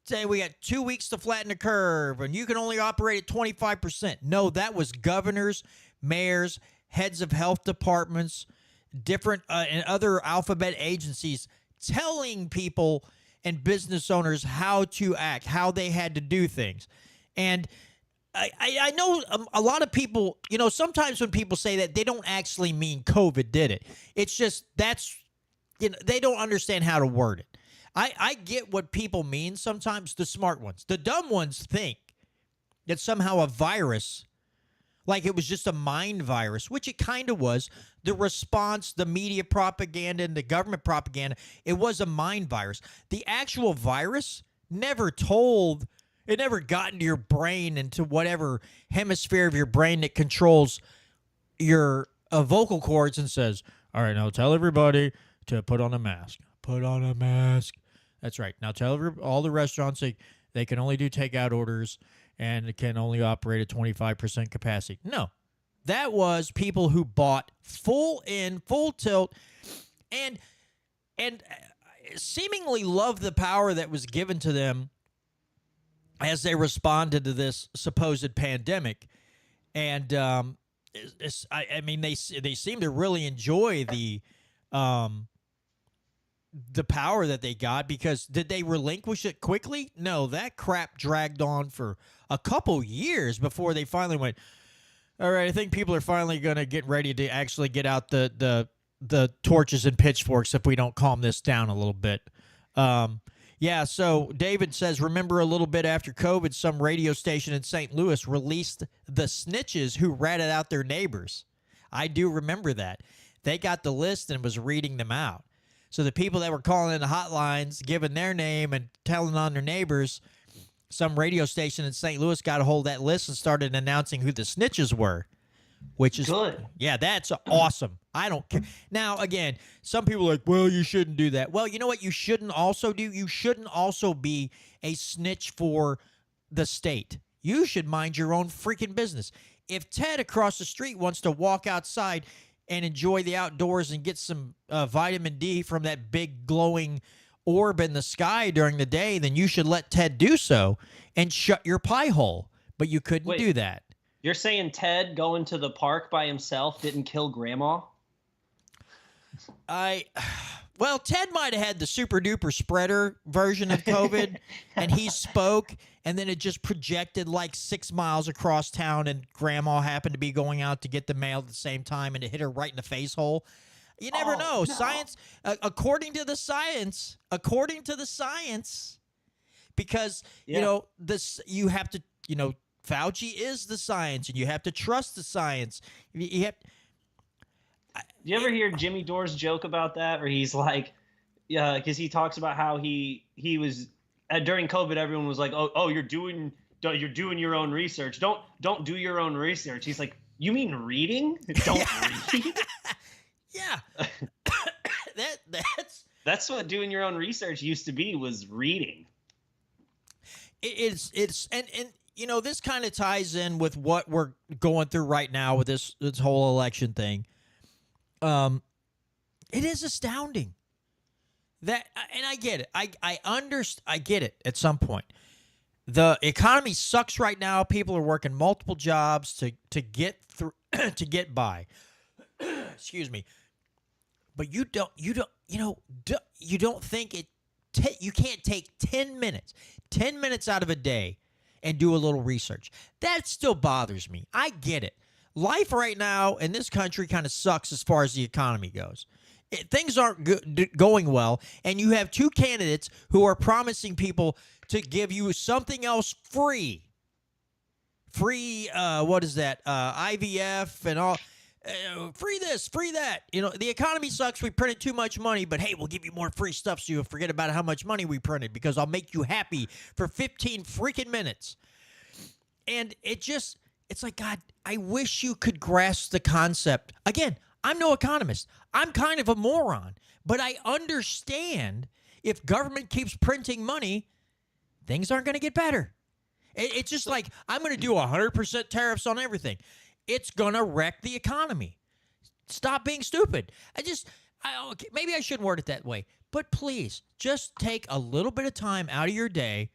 saying we got 2 weeks to flatten the curve and you can only operate at 25%. No, that was governors, mayors, heads of health departments, different and other alphabet agencies telling people and business owners how to act, how they had to do things. And I know a lot of people, sometimes when people say that, they don't actually mean COVID did it. It's just that's they don't understand how to word it. I get what people mean sometimes, the smart ones. The dumb ones think that somehow a virus, like it was just a mind virus, which it kind of was. The response, the media propaganda and the government propaganda, it was a mind virus. The actual virus never got into your brain, into whatever hemisphere of your brain that controls your vocal cords and says, all right, now tell everybody to put on a mask. Put on a mask. That's right. Now tell all the restaurants they can only do takeout orders and it can only operate at 25% capacity. No. That was people who bought full tilt, and seemingly loved the power that was given to them as they responded to this supposed pandemic. And I mean, they seem to really enjoy the power that they got, because did they relinquish it quickly? No, that crap dragged on for a couple years before they finally went, all right, I think people are finally going to get ready to actually get out the torches and pitchforks if we don't calm this down a little bit. Yeah, so David says, remember a little bit after COVID, some radio station in St. Louis released the snitches who ratted out their neighbors. I do remember that. They got the list and was reading them out. So the people that were calling in the hotlines, giving their name and telling on their neighbors, some radio station in St. Louis got a hold of that list and started announcing who the snitches were, which is good. Yeah, that's awesome. I don't care. Now, again, some people are like, well, you shouldn't do that. Well, you know what you shouldn't also do? You shouldn't also be a snitch for the state. You should mind your own freaking business. If Ted across the street wants to walk outside and enjoy the outdoors and get some vitamin D from that big glowing orb in the sky during the day, then you should let Ted do so and shut your pie hole. But you couldn't do that. You're saying Ted going to the park by himself didn't kill Grandma? Well, Ted might have had the super duper spreader version of COVID, and he spoke, and then it just projected like 6 miles across town, and Grandma happened to be going out to get the mail at the same time, and it hit her right in the face hole. You never know. No. Science, according to the science, because you have to, Fauci is the science, and you have to trust the science. You have. Do you ever hear Jimmy Dore's joke about that, where he's like, yeah, because he talks about how he was during COVID, everyone was like, oh, you're doing your own research. Don't do your own research. He's like, you mean reading? Don't read. Yeah, that's what doing your own research used to be, was reading. It's this kind of ties in with what we're going through right now with this whole election thing. It is astounding that, and I get it. I get it at some point. The economy sucks right now. People are working multiple jobs to get through, to get by. Excuse me. But you don't think you can't take 10 minutes out of a day and do a little research. That still bothers me. I get it. Life right now in this country kind of sucks as far as the economy goes. Things aren't going well, and you have two candidates who are promising people to give you something else free. What is that? IVF and all. Free this, free that. The economy sucks. We printed too much money, but hey, we'll give you more free stuff so you'll forget about how much money we printed, because I'll make you happy for 15 freaking minutes. And it's like, God, I wish you could grasp the concept. Again, I'm no economist. I'm kind of a moron, but I understand if government keeps printing money, things aren't going to get better. It's just like, I'm going to do 100% tariffs on everything. It's going to wreck the economy. Stop being stupid. Maybe I shouldn't word it that way, but please just take a little bit of time out of your day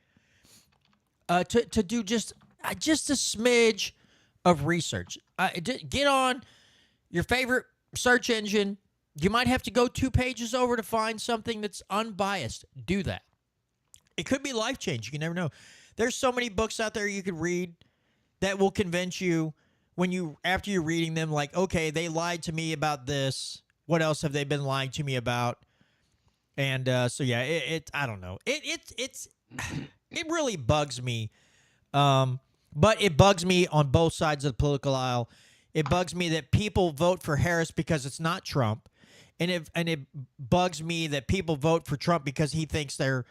to do just a smidge of research. Get on your favorite search engine. You might have to go 2 pages over to find something that's unbiased. Do that. It could be life-changing. You never know. There's so many books out there you could read that will convince you after you're reading them, like, okay, they lied to me about this. What else have they been lying to me about? And so yeah, I don't know. It really bugs me. But it bugs me on both sides of the political aisle. It bugs me that people vote for Harris because it's not Trump, and it bugs me that people vote for Trump because he thinks or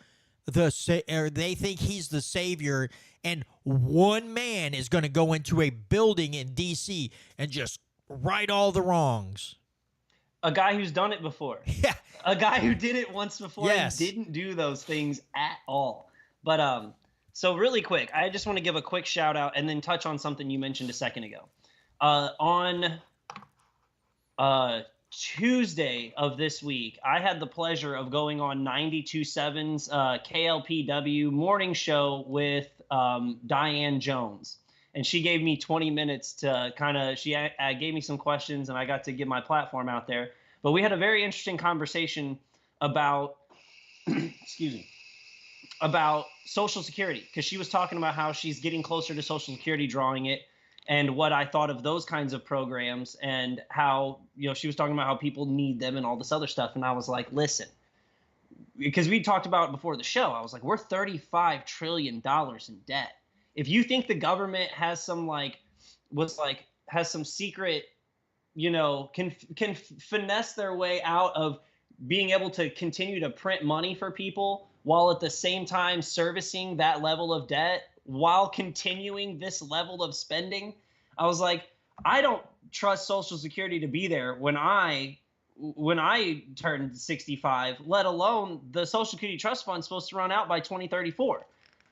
they think he's the savior, and one man is going to go into a building in D.C. and just right all the wrongs. A guy who's done it before. Yeah. A guy who did it once before Yes. and didn't do those things at all. But so really quick, I just want to give a quick shout out and then touch on something you mentioned a second ago. On Tuesday of this week, I had the pleasure of going on 92.7's KLPW morning show with Diane Jones. And she gave me 20 minutes to she gave me some questions, and I got to get my platform out there. But we had a very interesting conversation about, excuse me, about Social Security, because she was talking about how she's getting closer to Social Security, drawing it, and what I thought of those kinds of programs, and how, she was talking about how people need them and all this other stuff. And I was like, listen, because we talked about it before the show, I was like, we're $35 trillion in debt. If you think the government has some has some secret, can finesse their way out of being able to continue to print money for people while at the same time servicing that level of debt while continuing this level of spending, I was like, I don't trust Social Security to be there when I turned 65, let alone the Social Security Trust Fund supposed to run out by 2034.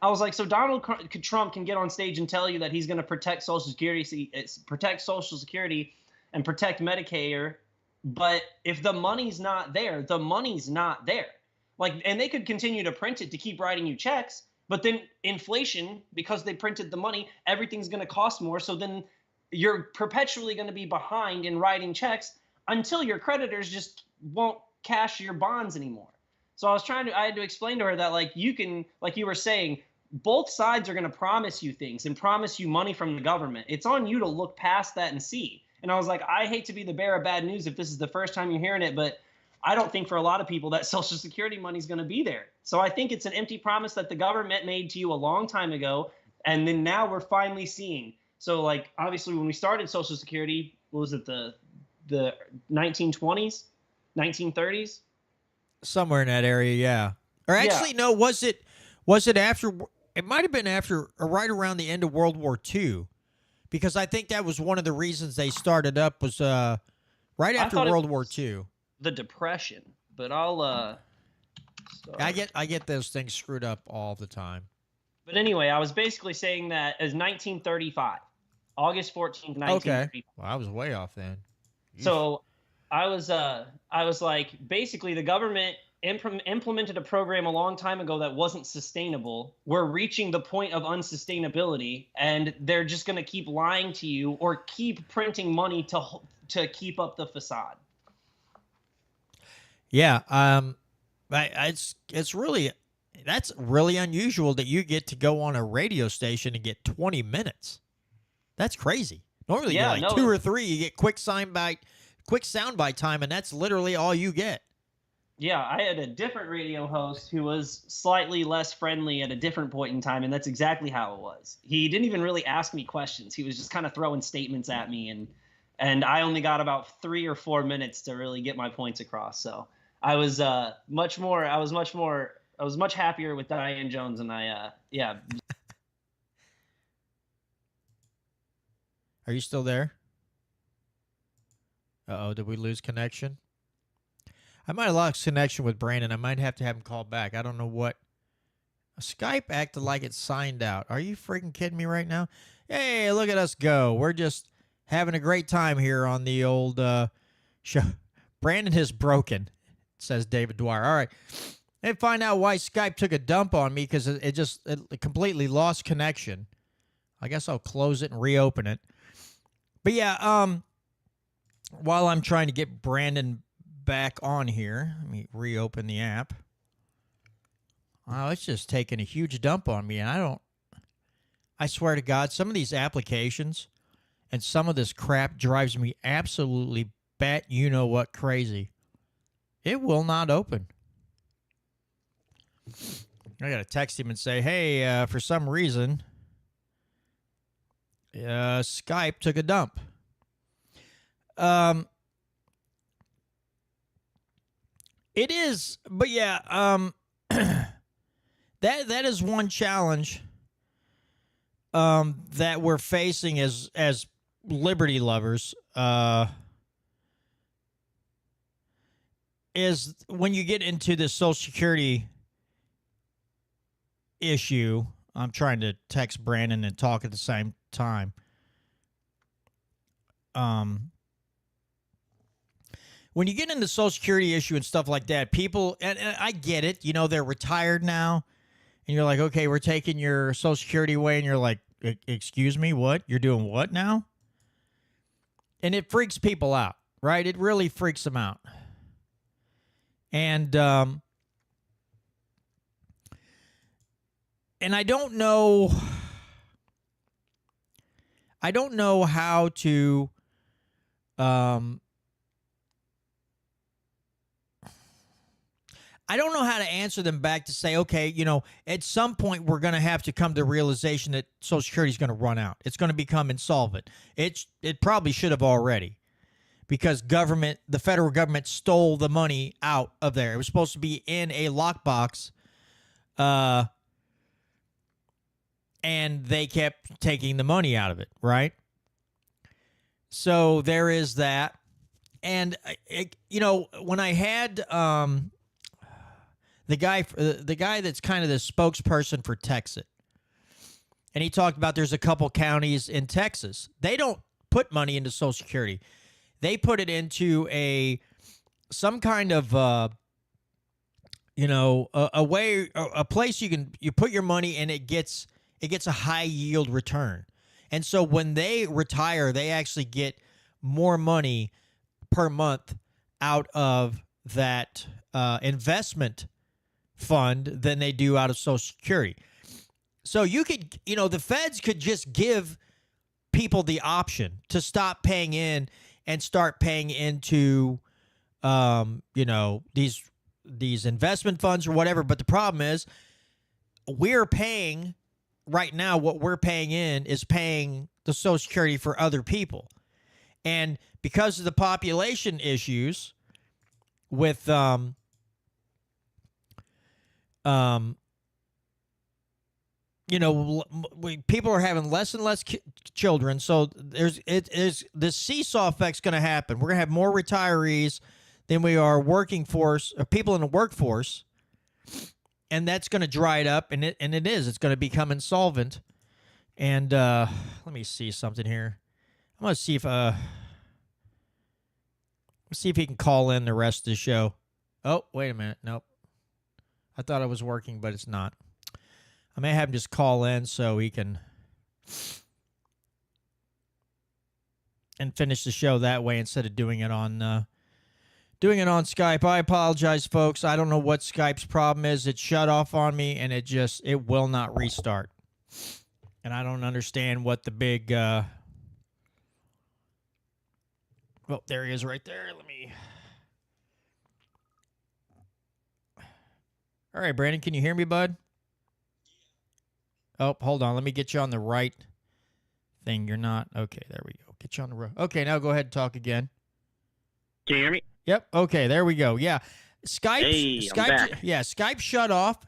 I was like, so Donald Trump can get on stage and tell you that he's going to protect Social Security, and protect Medicare, but if the money's not there, the money's not there. And they could continue to print it to keep writing you checks, but then inflation, because they printed the money, everything's going to cost more. So then you're perpetually going to be behind in writing checks until your creditors just won't cash your bonds anymore. So I had to explain to her that you can, like you were saying, both sides are going to promise you things and promise you money from the government. It's on you to look past that and see. And I was like, I hate to be the bearer of bad news if this is the first time you're hearing it, but I don't think for a lot of people that Social Security money is going to be there. So I think it's an empty promise that the government made to you a long time ago, and then now we're finally seeing. So obviously when we started Social Security, what was it, the 1920s, 1930s? Somewhere in that area, yeah. Or actually, no, was it after? It might have been after, or right around the end of World War II, because I think that was one of the reasons they started up was right after World War II. The Depression, but I'll. I get those things screwed up all the time. But anyway, I was basically saying that as 1935, August 14th, 1935. Okay. Well, I was way off then. So I was like, basically the government implemented a program a long time ago that wasn't sustainable. We're reaching the point of unsustainability, and they're just going to keep lying to you or keep printing money to keep up the facade. Yeah, it's really, that's really unusual that you get to go on a radio station and get 20 minutes. That's crazy. Normally, you get 2 or 3. You get quick soundbite time, and that's literally all you get. Yeah, I had a different radio host who was slightly less friendly at a different point in time, and that's exactly how it was. He didn't even really ask me questions. He was just kind of throwing statements at me, and I only got about 3 or 4 minutes to really get my points across. So I was much happier with Diane Jones, and yeah. Are you still there? Uh-oh, did we lose connection? I might have lost connection with Brandon. I might have to have him call back. I don't know what. Skype acted like it signed out. Are you freaking kidding me right now? Hey, look at us go. We're just having a great time here on the old show. Brandon is broken, says David Dwyer. All right. And find out why Skype took a dump on me, because it completely lost connection. I guess I'll close it and reopen it. But yeah, while I'm trying to get Brandon back on here, let me reopen the app. Wow, it's just taking a huge dump on me, and I swear to God, some of these applications and some of this crap drives me absolutely bat you know what crazy. It will not open. I got to text him and say, hey, for some reason, Skype took a dump. It is, but yeah, that is one challenge that we're facing as liberty lovers. Is when you get into the Social Security issue. I'm trying to text Brandon and talk at the same time. When you get into Social Security issue and stuff like that, people, and I get it, you know, they're retired now, and you're like, okay, we're taking your Social Security away, and you're like, excuse me, what? You're doing what now? And it freaks people out, right? It really freaks them out. And I don't know how to I don't know how to answer them back to say, okay, you know, at some point we're going to have to come to the realization that Social Security is going to run out. It's going to become insolvent. It probably should have already, because the federal government stole the money out of there. It was supposed to be in a lockbox, and they kept taking the money out of it, right? So there is that. And, you know, when I had the guy that's kind of the spokesperson for Texas, and he talked about there's a couple counties in Texas. They don't put money into Social Security. They put it into some kind of a place you put your money, and it gets a high yield return. And so when they retire, they actually get more money per month out of that investment fund than they do out of Social Security. So you could, you know, the feds could just give people the option to stop paying in and start paying into, you know, these investment funds or whatever. But the problem is, we're paying right now. What we're paying in is paying the Social Security for other people, and because of the population issues with you know, people are having less and less children, so there's this seesaw effect's going to happen. We're going to have more retirees than we are working force, or people in the workforce, and that's going to dry it up, and it's going to become insolvent. And let me see something here. I'm going to see if he can call in the rest of the show. Oh, wait a minute. Nope. I thought it was working, but it's not. I may have him just call in so he can and finish the show that way instead of doing it on Skype. I apologize, folks. I don't know what Skype's problem is. It shut off on me, and it will not restart. And I don't understand what the big oh, there he is right there. All right, Brandon, can you hear me, bud? Oh, hold on. Let me get you on the right thing. You're not. Okay, there we go. Get you on the road. Okay, now go ahead and talk again. Can you hear me? Yep. Okay, there we go. Yeah. I'm back. Yeah, Skype shut off,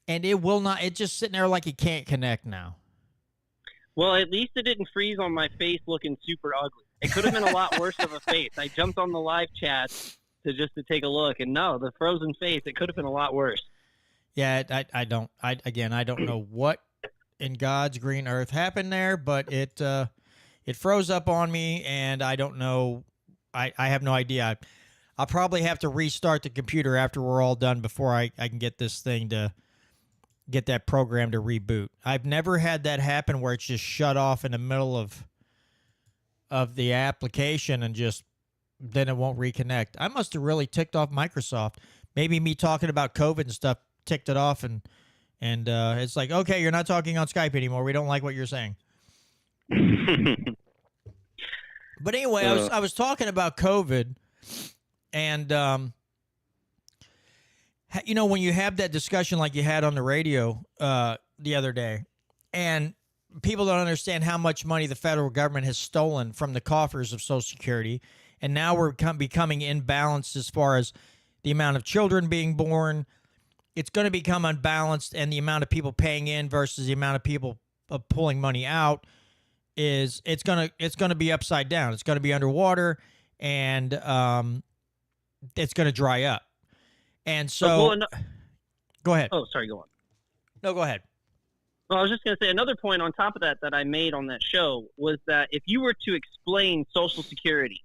and it will not. It's just sitting there like it can't connect now. Well, at least it didn't freeze on my face looking super ugly. It could have been a lot worse of a face. I jumped on the live chat to take a look, and no, the frozen face, it could have been a lot worse. Yeah, I don't know what in God's green earth happened there, but it froze up on me, and I don't know. I have no idea. I'll probably have to restart the computer after we're all done before I can get this thing to get that program to reboot. I've never had that happen where it's just shut off in the middle of the application and just then it won't reconnect. I must have really ticked off Microsoft. Maybe me talking about COVID and stuff ticked it off, and it's like, okay, you're not talking on Skype anymore. We don't like what you're saying. But anyway, I was talking about COVID, and when you have that discussion like you had on the radio the other day, and people don't understand how much money the federal government has stolen from the coffers of Social Security, and now we're becoming imbalanced as far as the amount of children being born. It's going to become unbalanced, and the amount of people paying in versus the amount of people pulling money out it's going to be upside down. It's going to be underwater, and it's going to dry up. And so, go ahead. Oh, sorry, go on. No, go ahead. Well, I was just going to say another point on top of that I made on that show was that if you were to explain Social Security,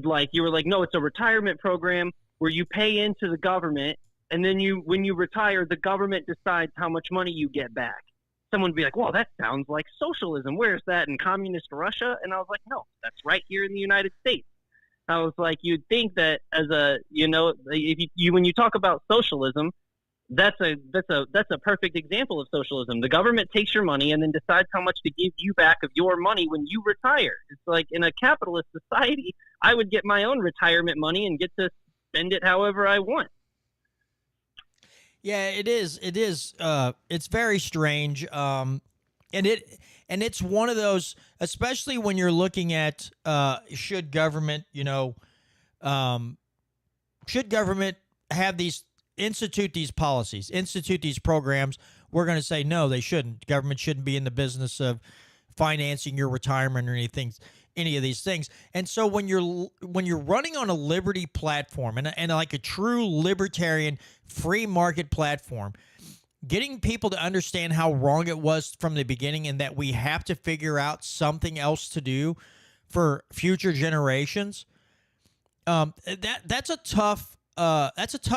like you were like, no, it's a retirement program where you pay into the government, and then when you retire, the government decides how much money you get back. Someone would be like, well, that sounds like socialism. Where's that in communist Russia? And I was like, no, that's right here in the United States. I was like, you'd think that as a, if you when you talk about socialism, that's a perfect example of socialism. The government takes your money and then decides how much to give you back of your money when you retire. It's like in a capitalist society, I would get my own retirement money and get to spend it however I want. Yeah, it is. It is. It's very strange. And it's one of those, especially when you're looking at should government, should government have institute these policies, institute these programs? We're going to say no, they shouldn't. Government shouldn't be in the business of financing your retirement or any of these things. And so when you're running on a liberty platform and like a true libertarian free market platform, getting people to understand how wrong it was from the beginning and that we have to figure out something else to do for future generations, that's a tough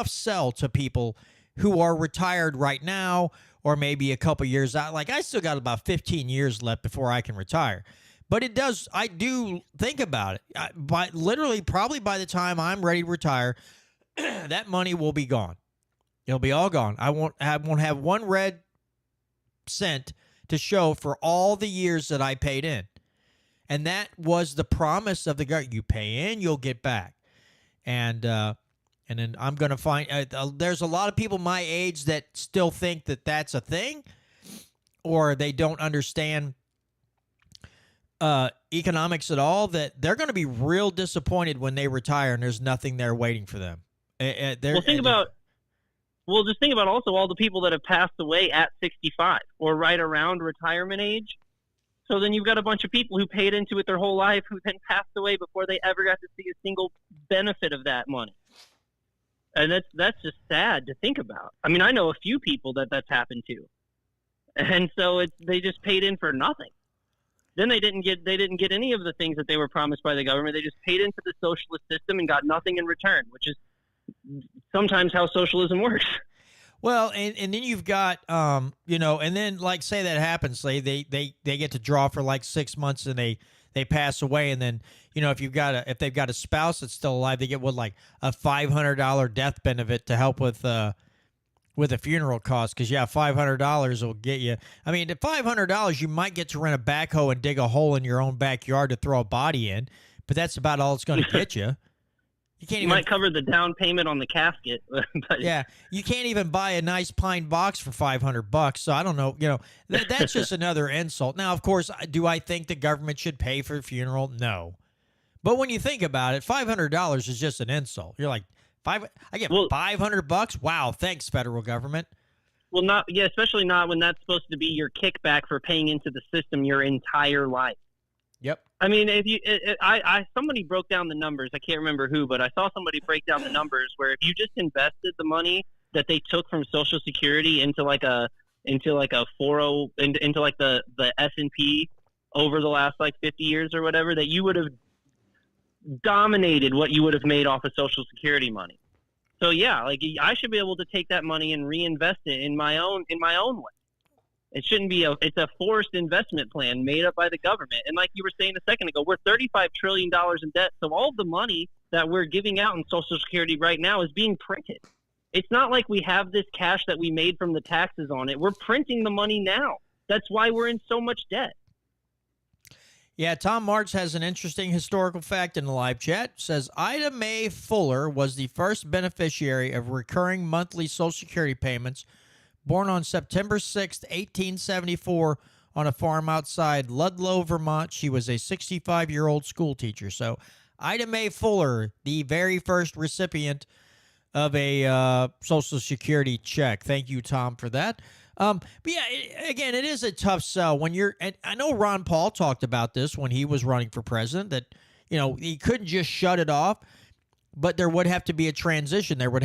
sell to people who are retired right now or maybe a couple years out. Like, I still got about 15 years left before I can retire. But I do think about it. Probably by the time I'm ready to retire, that money will be gone. It'll be all gone. I won't have one red cent to show for all the years that I paid in. And that was the promise of the government. You pay in, you'll get back. And then I'm going to find there's a lot of people my age that still think that that's a thing, or they don't understand economics at all, that they're going to be real disappointed when they retire and there's nothing there waiting for them. Just think about also all the people that have passed away at 65 or right around retirement age. So then you've got a bunch of people who paid into it their whole life who then passed away before they ever got to see a single benefit of that money. And that's just sad to think about. I mean, I know a few people that's happened to. And so they just paid in for nothing. Then they didn't get any of the things that they were promised by the government. They just paid into the socialist system and got nothing in return, which is sometimes how socialism works. Well, and then you've got, and then like say that happens, say they get to draw for like 6 months and they pass away, and then if they've got a spouse that's still alive, they get like a $500 death benefit to help with a funeral cost, because $500 will get you. I mean, at $500 you might get to rent a backhoe and dig a hole in your own backyard to throw a body in, but that's about all it's going to get you. You might cover the down payment on the casket. But yeah, you can't even buy a nice pine box for $500. So I don't know. That's just another insult. Now, of course, do I think the government should pay for a funeral? No. But when you think about it, $500 is just an insult. You're like, I get $500. Wow, thanks, federal government. Well, especially not when that's supposed to be your kickback for paying into the system your entire life. Yep. I mean, somebody broke down the numbers. I can't remember who, but I saw somebody break down the numbers where if you just invested the money that they took from Social Security into like a 40 into like the S&P over the last like 50 years or whatever, that you would have dominated what you would have made off of Social Security money. So yeah, like I should be able to take that money and reinvest it in my own way. It shouldn't be it's a forced investment plan made up by the government. And like you were saying a second ago, we're $35 trillion in debt. So all of the money that we're giving out in Social Security right now is being printed. It's not like we have this cash that we made from the taxes on it. We're printing the money now. That's why we're in so much debt. Yeah, Tom Marks has an interesting historical fact in the live chat. Says Ida Mae Fuller was the first beneficiary of recurring monthly Social Security payments, born on September 6, 1874, on a farm outside Ludlow, Vermont. She was a 65-year-old school teacher. So Ida Mae Fuller, the very first recipient of a Social Security check. Thank you, Tom, for that. But yeah, again, it is a tough sell when you're, and I know Ron Paul talked about this when he was running for president, that, he couldn't just shut it off, but there would have to be a transition. We'd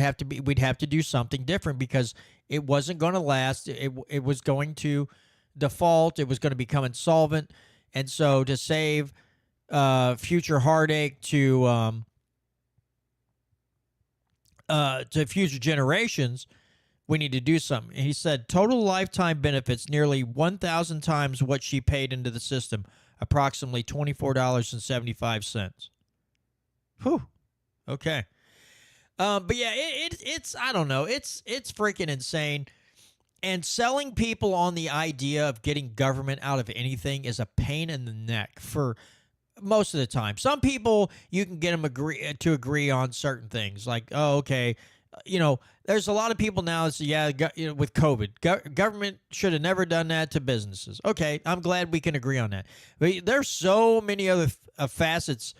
have to do something different because it wasn't going to last. It was going to default. It was going to become insolvent. And so to save future heartache to future generations, we need to do something. He said total lifetime benefits nearly 1,000 times what she paid into the system, approximately $24.75. Whew. Okay. But yeah, it's I don't know. It's freaking insane. And selling people on the idea of getting government out of anything is a pain in the neck for most of the time. Some people, you can get them to agree on certain things, like, oh, okay, there's a lot of people now that say, with COVID, government should have never done that to businesses. Okay, I'm glad we can agree on that. But there's so many other facets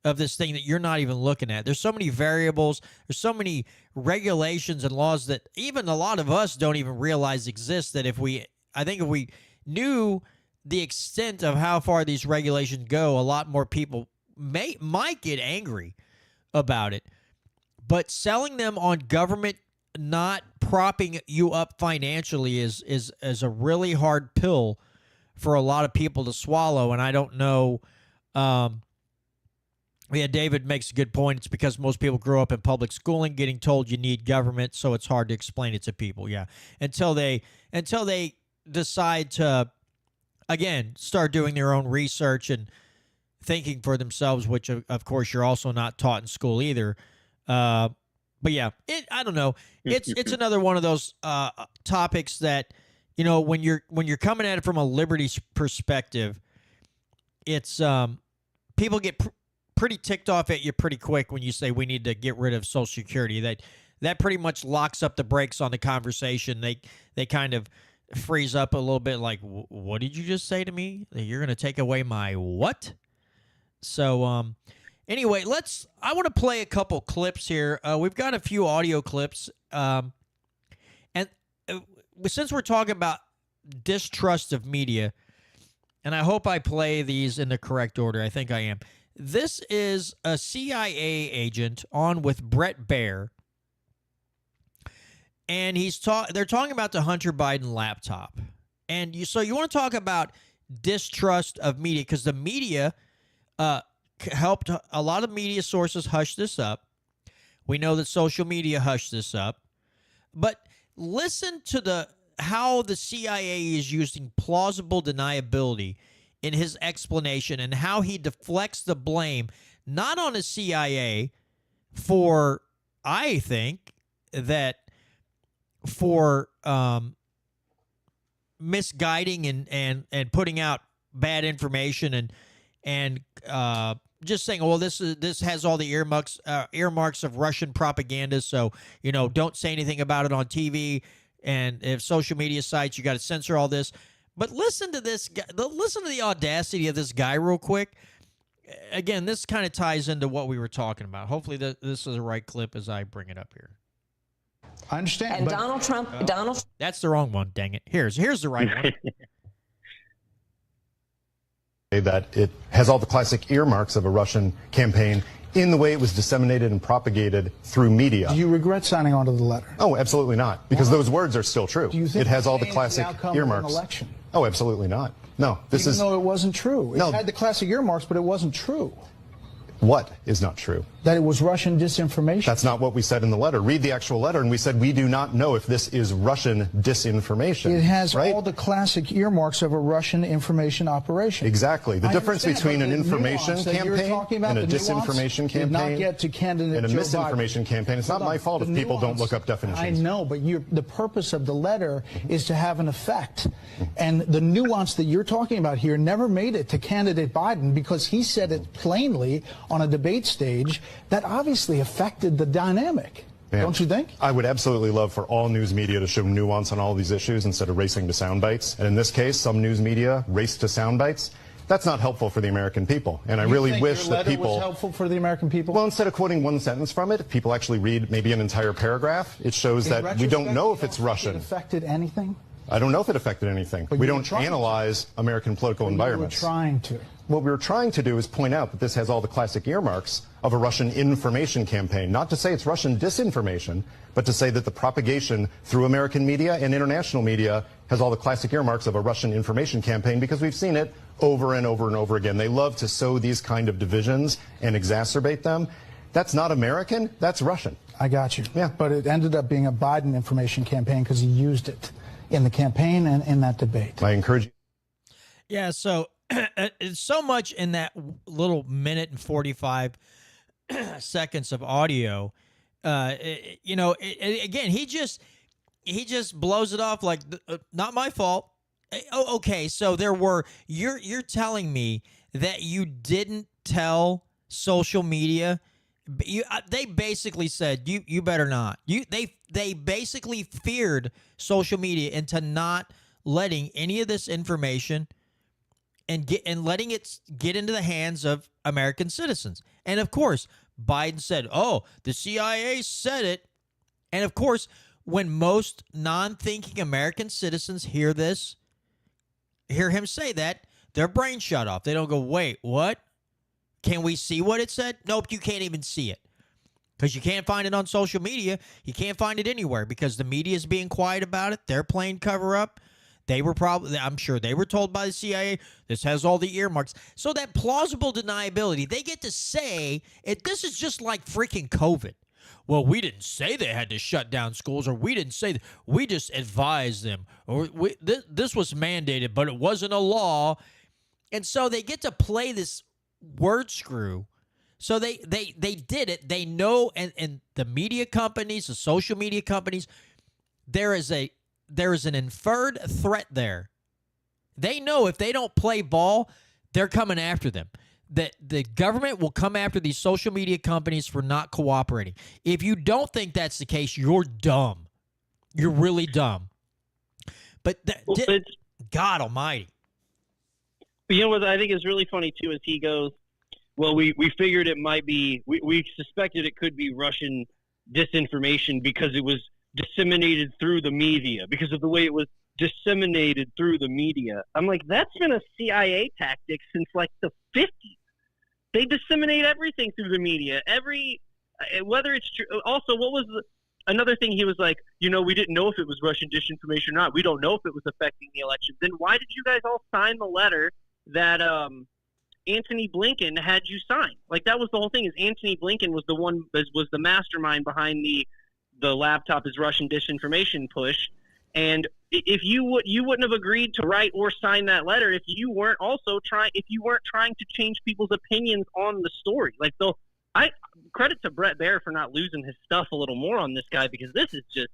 of this thing that you're not even looking at. There's so many variables. There's so many regulations and laws that even a lot of us don't even realize exist, that if we knew the extent of how far these regulations go, a lot more people might get angry about it. But selling them on government not propping you up financially is a really hard pill for a lot of people to swallow. And I don't know. David makes a good point. It's because most people grow up in public schooling, getting told you need government, so it's hard to explain it to people. Yeah, until they decide to, again, start doing their own research and thinking for themselves, which of course you're also not taught in school either. But yeah, I don't know. It's another one of those topics that, when you're coming at it from a liberty perspective, it's people get pretty ticked off at you pretty quick when you say we need to get rid of Social Security. That pretty much locks up the brakes on the conversation. They kind of freeze up a little bit, like, what did you just say to me? That you're going to take away my what? So anyway, I want to play a couple clips here. We've got a few audio clips. And since we're talking about distrust of media, and I hope I play these in the correct order. I think I am. This is a CIA agent on with Brett Baer. And they're talking about the Hunter Biden laptop. And so you want to talk about distrust of media, because the media helped a lot of media sources hush this up. We know that social media hushed this up. But listen to how the CIA is using plausible deniability in his explanation, and how he deflects the blame not on the CIA for, I think, that for misguiding and putting out bad information and just saying, well, this has all the earmarks of Russian propaganda, so don't say anything about it on TV, and if social media sites, you got to censor all this. But listen to this guy. Listen to the audacity of this guy real quick. Again, this kind of ties into what we were talking about. Hopefully this is the right clip as I bring it up here. I understand. And Donald Trump, that's the wrong one, dang it. Here's the right one. That it has all the classic earmarks of a Russian campaign in the way it was disseminated and propagated through media. Do you regret signing on to the letter? Oh, absolutely not, because those words are still true. Do you think it has all the classic earmarks? Election? Oh, absolutely not. No, Even though it wasn't true. It had the classic earmarks, but it wasn't true. What is not true? That it was Russian disinformation. That's not what we said in the letter. Read the actual letter, and we said we do not know if this is Russian disinformation. It has right? all the classic earmarks of a Russian information operation. Exactly. The difference between an information campaign and a disinformation campaign not get to candidate and a Joe misinformation Biden. campaign. It's not my fault if people don't look up definitions. I know, but the purpose of the letter is to have an effect. And the nuance that you're talking about here never made it to candidate Biden because he said it plainly on a debate stage that obviously affected the dynamic. Yeah. Don't you think? I would absolutely love for all news media to show nuance on all these issues instead of racing to sound bites. And in this case, some news media race to sound bites. That's not helpful for the American people. And I really wish that people was helpful for the American people. Well, instead of quoting one sentence from it, if people actually read maybe an entire paragraph, it shows that we don't know if it's Russian. It affected anything? I don't know if it affected anything. We don't analyze American political environments. We were trying to. What we were trying to do is point out that this has all the classic earmarks of a Russian information campaign. Not to say it's Russian disinformation, but to say that the propagation through American media and international media has all the classic earmarks of a Russian information campaign because we've seen it over and over and over again. They love to sow these kind of divisions and exacerbate them. That's not American, that's Russian. I got you. Yeah. But it ended up being a Biden information campaign because he used it in the campaign and in that debate. I encourage you. Yeah, so it's so much in that little minute and 45 seconds of audio. Again, he just blows it off like not my fault. Oh, okay, so you're telling me that you didn't tell social media. They basically said you better not. They basically feared social media into not letting any of this information and letting it get into the hands of American citizens. And of course, Biden said, "Oh, the CIA said it." And of course, when most non-thinking American citizens hear him say that, their brains shut off. They don't go, "Wait, what? Can we see what it said?" Nope, you can't even see it. Because you can't find it on social media. You can't find it anywhere because the media is being quiet about it. They're playing cover-up. I'm sure they were told by the CIA, this has all the earmarks. So that plausible deniability, they get to say, this is just like freaking COVID. Well, we didn't say they had to shut down schools, or we didn't say that. We just advised them. Or this was mandated, but it wasn't a law. And so they get to play this word screw. So they did it. They know, and the media companies, the social media companies, there is an inferred threat there. They know if they don't play ball, they're coming after them. That the government will come after these social media companies for not cooperating. If you don't think that's the case, you're dumb. You're really dumb. But God almighty. You know what I think is really funny, too, is he goes, well, we figured it might be, we suspected it could be Russian disinformation because it was disseminated through the media, because of the way it was disseminated through the media. I'm like, that's been a CIA tactic since like the 50s. They disseminate everything through the media. Whether it's true. Also, what was another thing he was like, we didn't know if it was Russian disinformation or not. We don't know if it was affecting the election. Then why did you guys all sign the letter that Antony Blinken had you sign? Like, that was the whole thing, is Antony Blinken was the mastermind behind the laptop is Russian disinformation push. And if you wouldn't have agreed to write or sign that letter if you weren't trying to change people's opinions on the story. Like, so I credit to Brett Baer for not losing his stuff a little more on this guy, because this is just,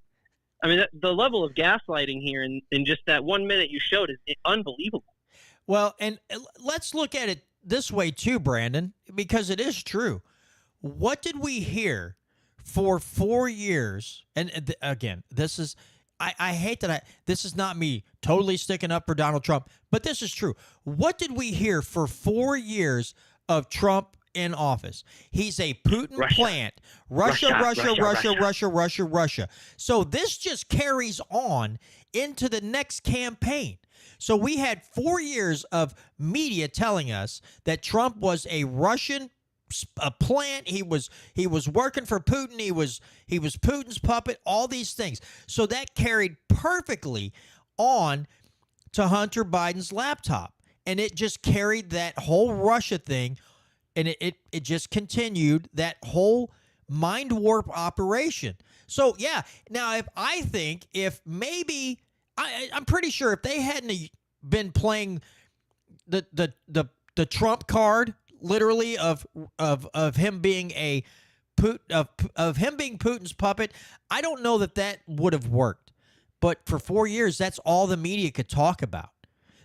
the level of gaslighting here in just that 1 minute you showed is unbelievable. Well, and let's look at it this way too, Brandon, because it is true. What did we hear for 4 years? And again, this is, I hate that this is not me totally sticking up for Donald Trump, but this is true. What did we hear for 4 years of Trump in office? He's a Putin plant. Russia. So this just carries on into the next campaign. So we had 4 years of media telling us that Trump was a Russian plant. He was working for Putin. He was Putin's puppet. All these things. So that carried perfectly on to Hunter Biden's laptop, and it just carried that whole Russia thing And it just continued that whole mind warp operation. So, yeah, now if maybe, I'm pretty sure if they hadn't been playing the Trump card, literally of him being of him being Putin's puppet, I don't know that would have worked. But for 4 years, that's all the media could talk about.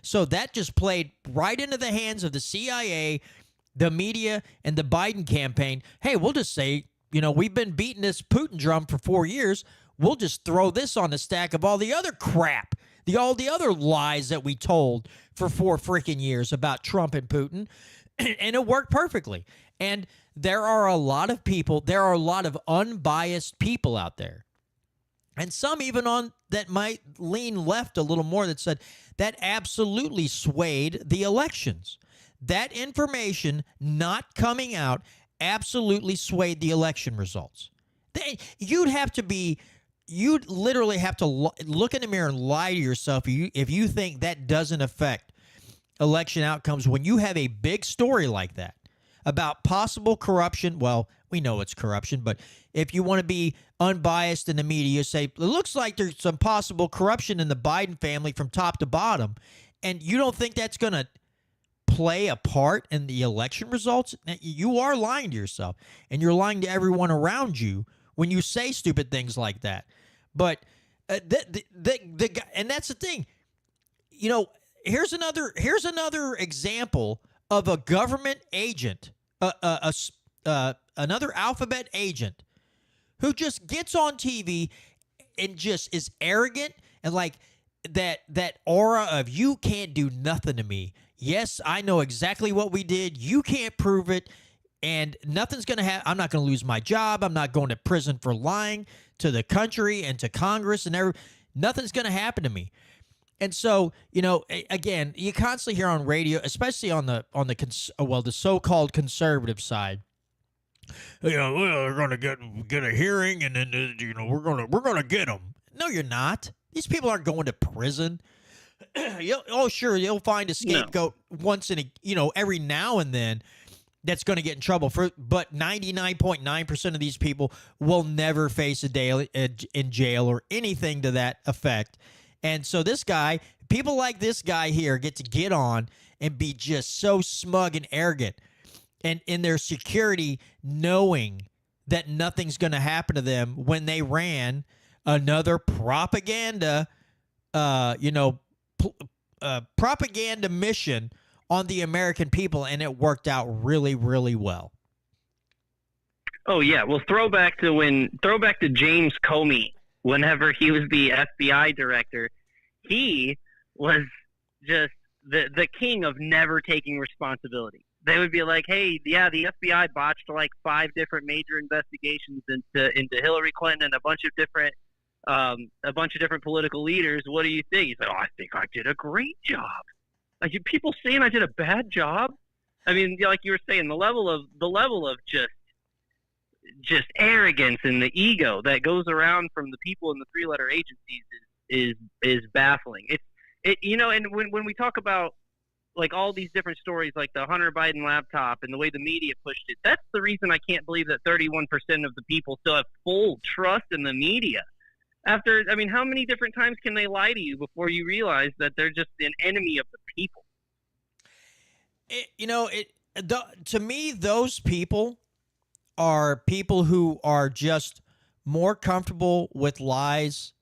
So that just played right into the hands of the CIA, the media, and the Biden campaign. Hey, we'll just say, we've been beating this Putin drum for 4 years. We'll just throw this on the stack of all the other crap, all the other lies that we told for 4 freaking years about Trump and Putin. And it worked perfectly. And there are a lot of unbiased people out there. And some even on that might lean left a little more that said that absolutely swayed the elections. That information not coming out absolutely swayed the election results. You'd literally have to look in the mirror and lie to yourself if you think that doesn't affect election outcomes when you have a big story like that about possible corruption. Well, we know it's corruption, but if you want to be unbiased in the media, you say, it looks like there's some possible corruption in the Biden family from top to bottom, and you don't think that's going to play a part in the election results, you are lying to yourself, and you're lying to everyone around you when you say stupid things like that. But and that's the thing. Here's another example of a government agent, another alphabet agent who just gets on TV and just is arrogant and like that aura of you can't do nothing to me. Yes, I know exactly what we did. You can't prove it, and nothing's going to happen. I'm not going to lose my job. I'm not going to prison for lying to the country and to Congress and nothing's going to happen to me. And so, again, you constantly hear on radio, especially on the so-called conservative side, they're going to get a hearing, and then we're going to get them. No, you're not. These people aren't going to prison. Sure, you'll find a scapegoat once in every now and then that's going to get in trouble but 99.9% of these people will never face a day in jail or anything to that effect. And so people like this guy here get on and be just so smug and arrogant and in their security, knowing that nothing's going to happen to them when they ran another propaganda, propaganda mission on the American people, and it worked out really, really well. Oh yeah, well, throwback to James Comey. Whenever he was the FBI director, he was just the king of never taking responsibility. They would be like, "Hey, yeah, the FBI botched like 5 different major investigations into Hillary Clinton and a bunch of different political leaders. What do you think?" He's like, "Oh, I think I did a great job." Like, you people saying I did a bad job? I mean, like you were saying, the level of just arrogance and the ego that goes around from the people in the 3-letter agencies is baffling. And when we talk about like all these different stories, like the Hunter Biden laptop and the way the media pushed it, that's the reason I can't believe that 31% of the people still have full trust in the media. After, how many different times can they lie to you before you realize that they're just an enemy of the people? To me, those people are people who are just more comfortable with lies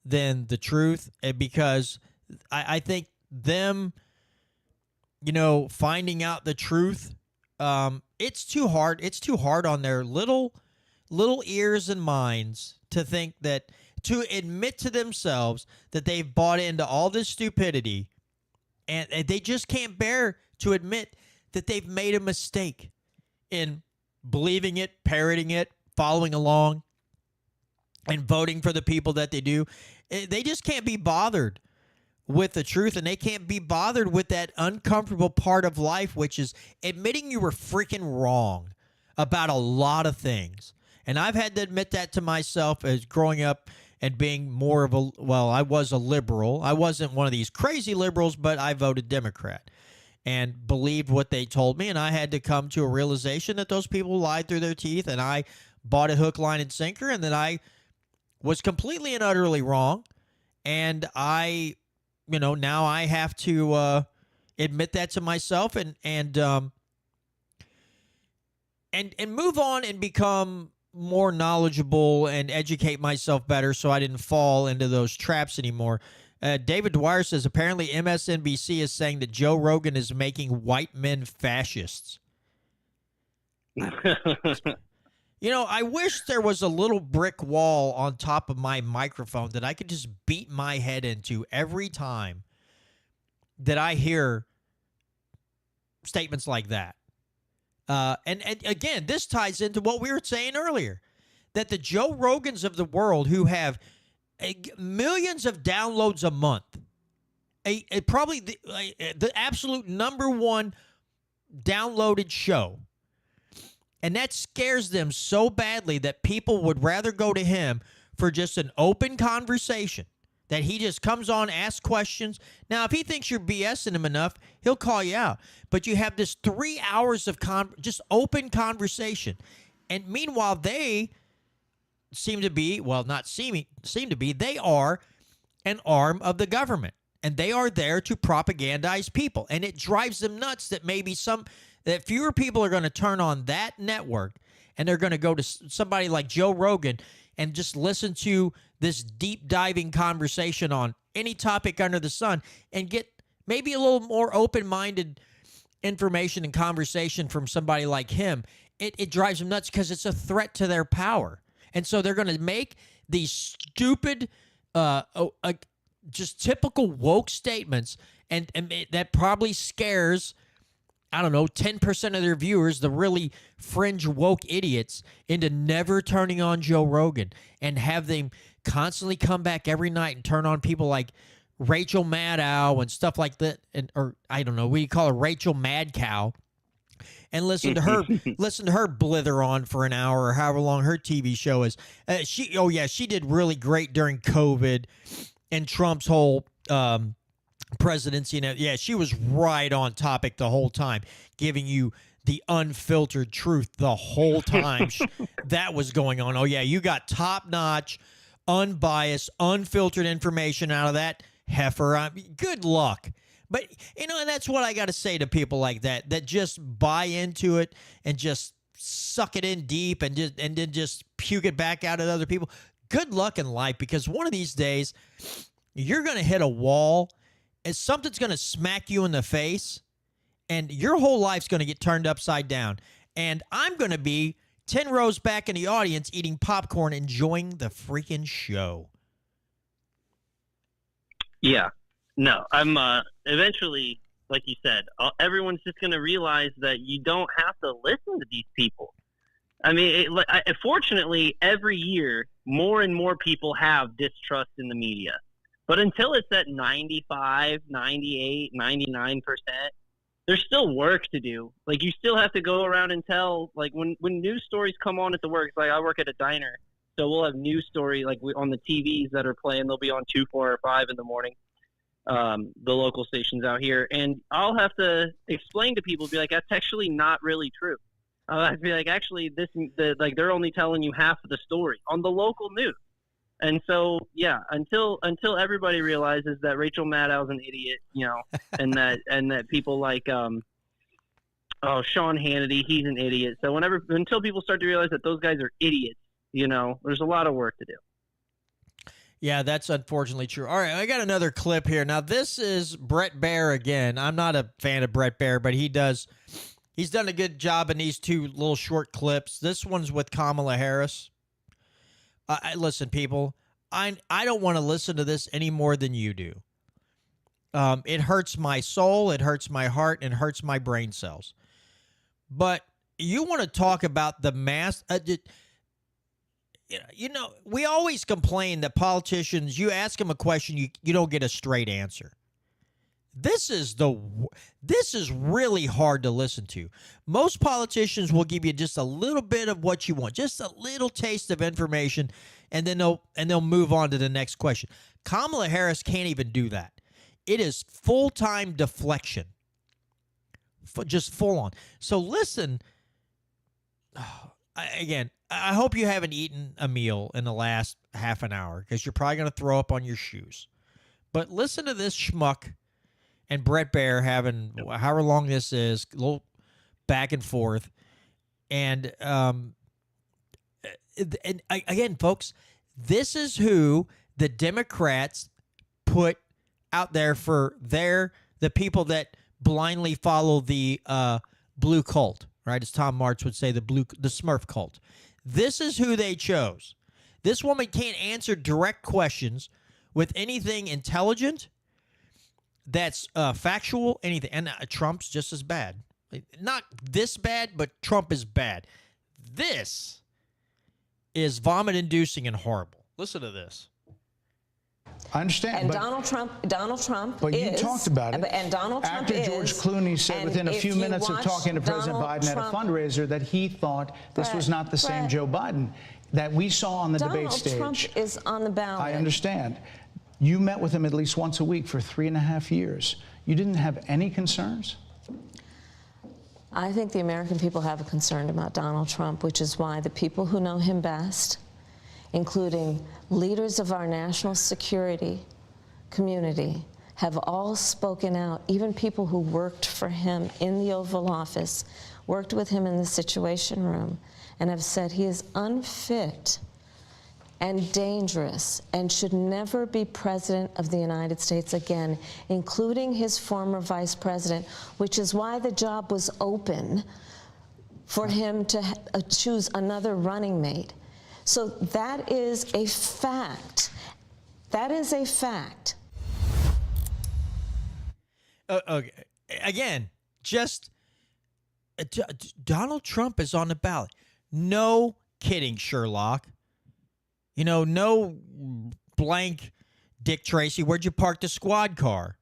than the truth, because I think them, finding out the truth, it's too hard. It's too hard on their little ears and minds to admit to themselves that they've bought into all this stupidity, and they just can't bear to admit that they've made a mistake in believing it, parroting it, following along, and voting for the people that they do. They just can't be bothered with the truth, and they can't be bothered with that uncomfortable part of life, which is admitting you were freaking wrong about a lot of things. And I've had to admit that to myself as growing up and being more of I was a liberal. I wasn't one of these crazy liberals, but I voted Democrat. and believed what they told me, and I had to come to a realization that those people lied through their teeth, and I bought a hook, line, and sinker, and that I was completely and utterly wrong, and I, now I have to admit that to myself and move on and become more knowledgeable and educate myself better so I didn't fall into those traps anymore. David Dwyer says, apparently MSNBC is saying that Joe Rogan is making white men fascists. I wish there was a little brick wall on top of my microphone that I could just beat my head into every time that I hear statements like that. And again, this ties into what we were saying earlier, that the Joe Rogans of the world who have millions of downloads a month, probably the absolute number one downloaded show, and that scares them so badly that people would rather go to him for just an open conversation, that he just comes on, asks questions. Now, if he thinks you're BSing him enough, he'll call you out. But you have this 3 hours of just open conversation. And meanwhile, they seem to be, well, not seem to be, they are an arm of the government. And they are there to propagandize people. And it drives them nuts that maybe that fewer people are going to turn on that network and they're going to go to somebody like Joe Rogan and just listen to this deep diving conversation on any topic under the sun and get maybe a little more open-minded information and conversation from somebody like him. It drives them nuts because it's a threat to their power. And so they're going to make these stupid, just typical woke statements, and that probably scares, I don't know, 10% of their viewers, the really fringe woke idiots, into never turning on Joe Rogan, and have them constantly come back every night and turn on people like Rachel Maddow and stuff like that, or I don't know, we call her Rachel Mad Cow, and listen to her blither on for an hour or however long her TV show is. She did really great during COVID and Trump's whole presidency. Yeah, she was right on topic the whole time, giving you the unfiltered truth the whole time that was going on. Oh, yeah, you got top-notch, unbiased, unfiltered information out of that heifer. Good luck. But, and that's what I got to say to people like that just buy into it and just suck it in deep and then just puke it back out at other people. Good luck in life, because one of these days you're going to hit a wall and something's going to smack you in the face and your whole life's going to get turned upside down. And I'm going to be 10 rows back in the audience eating popcorn, enjoying the freaking show. Yeah. No, I'm eventually, like you said, everyone's just going to realize that you don't have to listen to these people. I mean, fortunately, every year, more and more people have distrust in the media. But until it's at 95, 98, 99%, there's still work to do. Like, you still have to go around and tell, like, when news stories come on at the work, like I work at a diner, so we'll have news story, like, on the TVs that are playing. They'll be on 2, 4, or 5 in the morning. The local stations out here, and I'll have to explain to people, be like, that's actually not really true. I'd be like, actually, they're only telling you half of the story on the local news. And so, yeah, until everybody realizes that Rachel Maddow's an idiot, and that people like Sean Hannity, he's an idiot. So until people start to realize that those guys are idiots, there's a lot of work to do. Yeah, that's unfortunately true. All right, I got another clip here. Now, this is Bret Baier again. I'm not a fan of Bret Baier, but he's done a good job in these two little short clips. This one's with Kamala Harris. Listen, people, I don't want to listen to this any more than you do. It hurts my soul, it hurts my heart, and hurts my brain cells. But you want to talk about the mass... we always complain that politicians, you ask them a question, you don't get a straight answer. This is really hard to listen to. Most politicians will give you just a little bit of what you want, just a little taste of information, and then they'll move on to the next question. Kamala Harris can't even do that. It is full-time deflection. just full on. So listen, again, I hope you haven't eaten a meal in the last half an hour because you're probably going to throw up on your shoes. But listen to this schmuck and Brett Baer having however long this is, a little back and forth. And again, folks, this is who the Democrats put out there for the people that blindly follow the blue cult, right? As Tom Martz would say, the Smurf cult. This is who they chose. This woman can't answer direct questions with anything intelligent, that's factual, anything. And Trump's just as bad. Not this bad, but Trump is bad. This is vomit-inducing and horrible. Listen to this. I understand. And Donald Trump But is, you talked about it. And Donald Trump After George Clooney said within a few minutes of talking to President Biden at a fundraiser that he thought this was not the same Joe Biden that we saw on the debate stage. Donald Trump is on the ballot. I understand. You met with him at least once a week for 3.5 years. You didn't have any concerns? I think the American people have a concern about Donald Trump, which is why the people who know him best, including leaders of our national security community, have all spoken out. Even people who worked for him in the Oval Office, worked with him in the Situation Room, and have said he is unfit and dangerous and should never be president of the United States again, including his former vice president, which is why the job was open for him to choose another running mate. So that is a fact. That is a fact. Okay. Again, just Donald Trump is on the ballot. No kidding, Sherlock. You know, no blank Dick Tracy, where'd you park the squad car?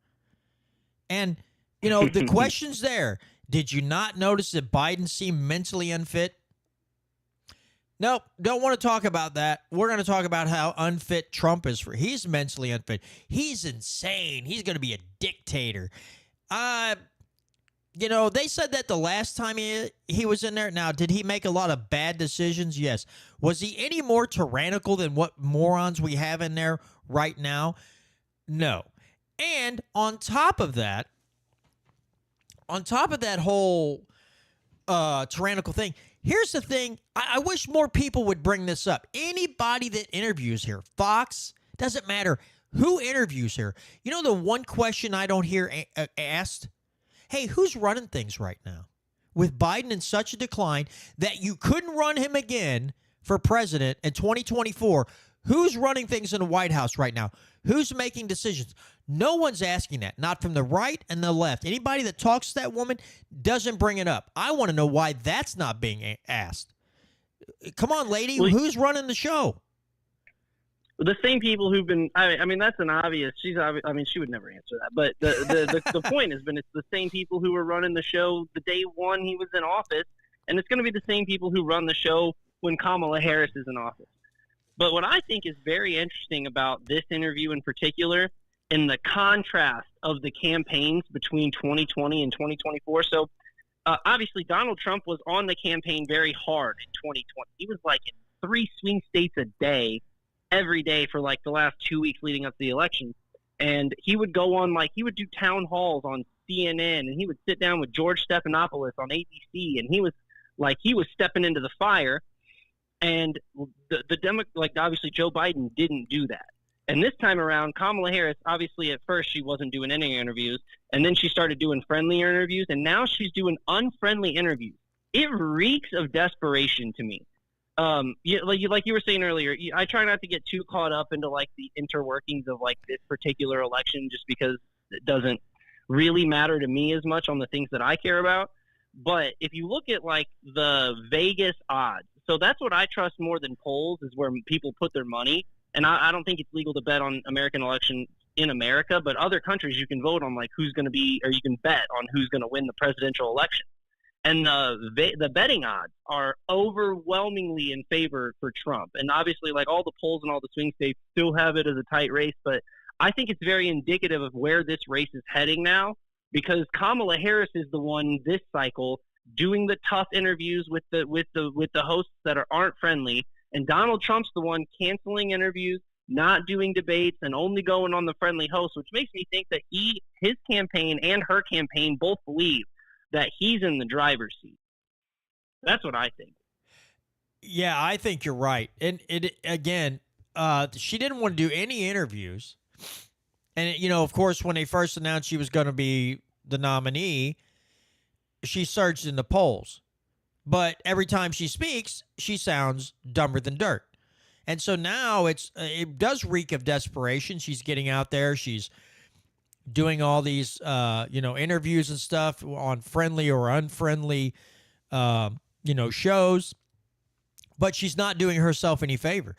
And, you know, the question's there. Did you not notice that Biden seemed mentally unfit? Nope, don't want to talk about that. We're going to talk about how unfit Trump is. He's mentally unfit. He's insane. He's going to be a dictator. You know, they said that the last time he was in there. Now, did he make a lot of bad decisions? Yes. Was he any more tyrannical than what morons we have in there right now? No. And on top of that whole tyrannical thing, here's the thing. I wish more people would bring this up. Anybody that interviews here, Fox, doesn't matter who interviews here. You know the one question I don't hear asked? Hey, who's running things right now? With Biden in such a decline that you couldn't run him again for president in 2024, who's running things in the White House right now? Who's making decisions? No one's asking that, not from the right and the left. Anybody that talks to that woman doesn't bring it up. I want to know why that's not being asked. Come on, lady, who's running the show? The same people who've been, I mean, that's an obvious, she would never answer that. But the point has been it's the same people who were running the show the day one he was in office, and it's going to be the same people who run the show when Kamala Harris is in office. But what I think is very interesting about this interview in particular, and the contrast of the campaigns between 2020 and 2024. So obviously Donald Trump was on the campaign very hard in 2020. He was like in 3 swing states a day, every day for like the last 2 weeks leading up to the election. And he would go on, like, he would do town halls on CNN, and he would sit down with George Stephanopoulos on ABC, and he was stepping into the fire. And obviously Joe Biden didn't do that. And this time around, Kamala Harris, obviously at first she wasn't doing any interviews, and then she started doing friendlier interviews, and now she's doing unfriendly interviews. It reeks of desperation to me. Like you were saying earlier, I try not to get too caught up into like the interworkings of like this particular election, just because it doesn't really matter to me as much on the things that I care about. But if you look at like the Vegas odds, so that's what I trust more than polls, is where people put their money. And I don't think it's legal to bet on American elections in America, but other countries you can vote on like who's going to be, or you can bet on who's going to win the presidential election. And the betting odds are overwhelmingly in favor for Trump. And obviously, like all the polls and all the swing states still have it as a tight race. But I think it's very indicative of where this race is heading now, because Kamala Harris is the one this cycle doing the tough interviews with the hosts that aren't friendly, and Donald Trump's the one canceling interviews, not doing debates, and only going on the friendly host, which makes me think that his campaign and her campaign both believe that he's in the driver's seat. That's what I think. Yeah, I think you're right. And she didn't want to do any interviews. And, of course, when they first announced she was going to be the nominee, she surged in the polls. But every time she speaks, she sounds dumber than dirt. And so now it does reek of desperation. She's getting out there. She's doing all these, interviews and stuff on friendly or unfriendly, shows. But she's not doing herself any favors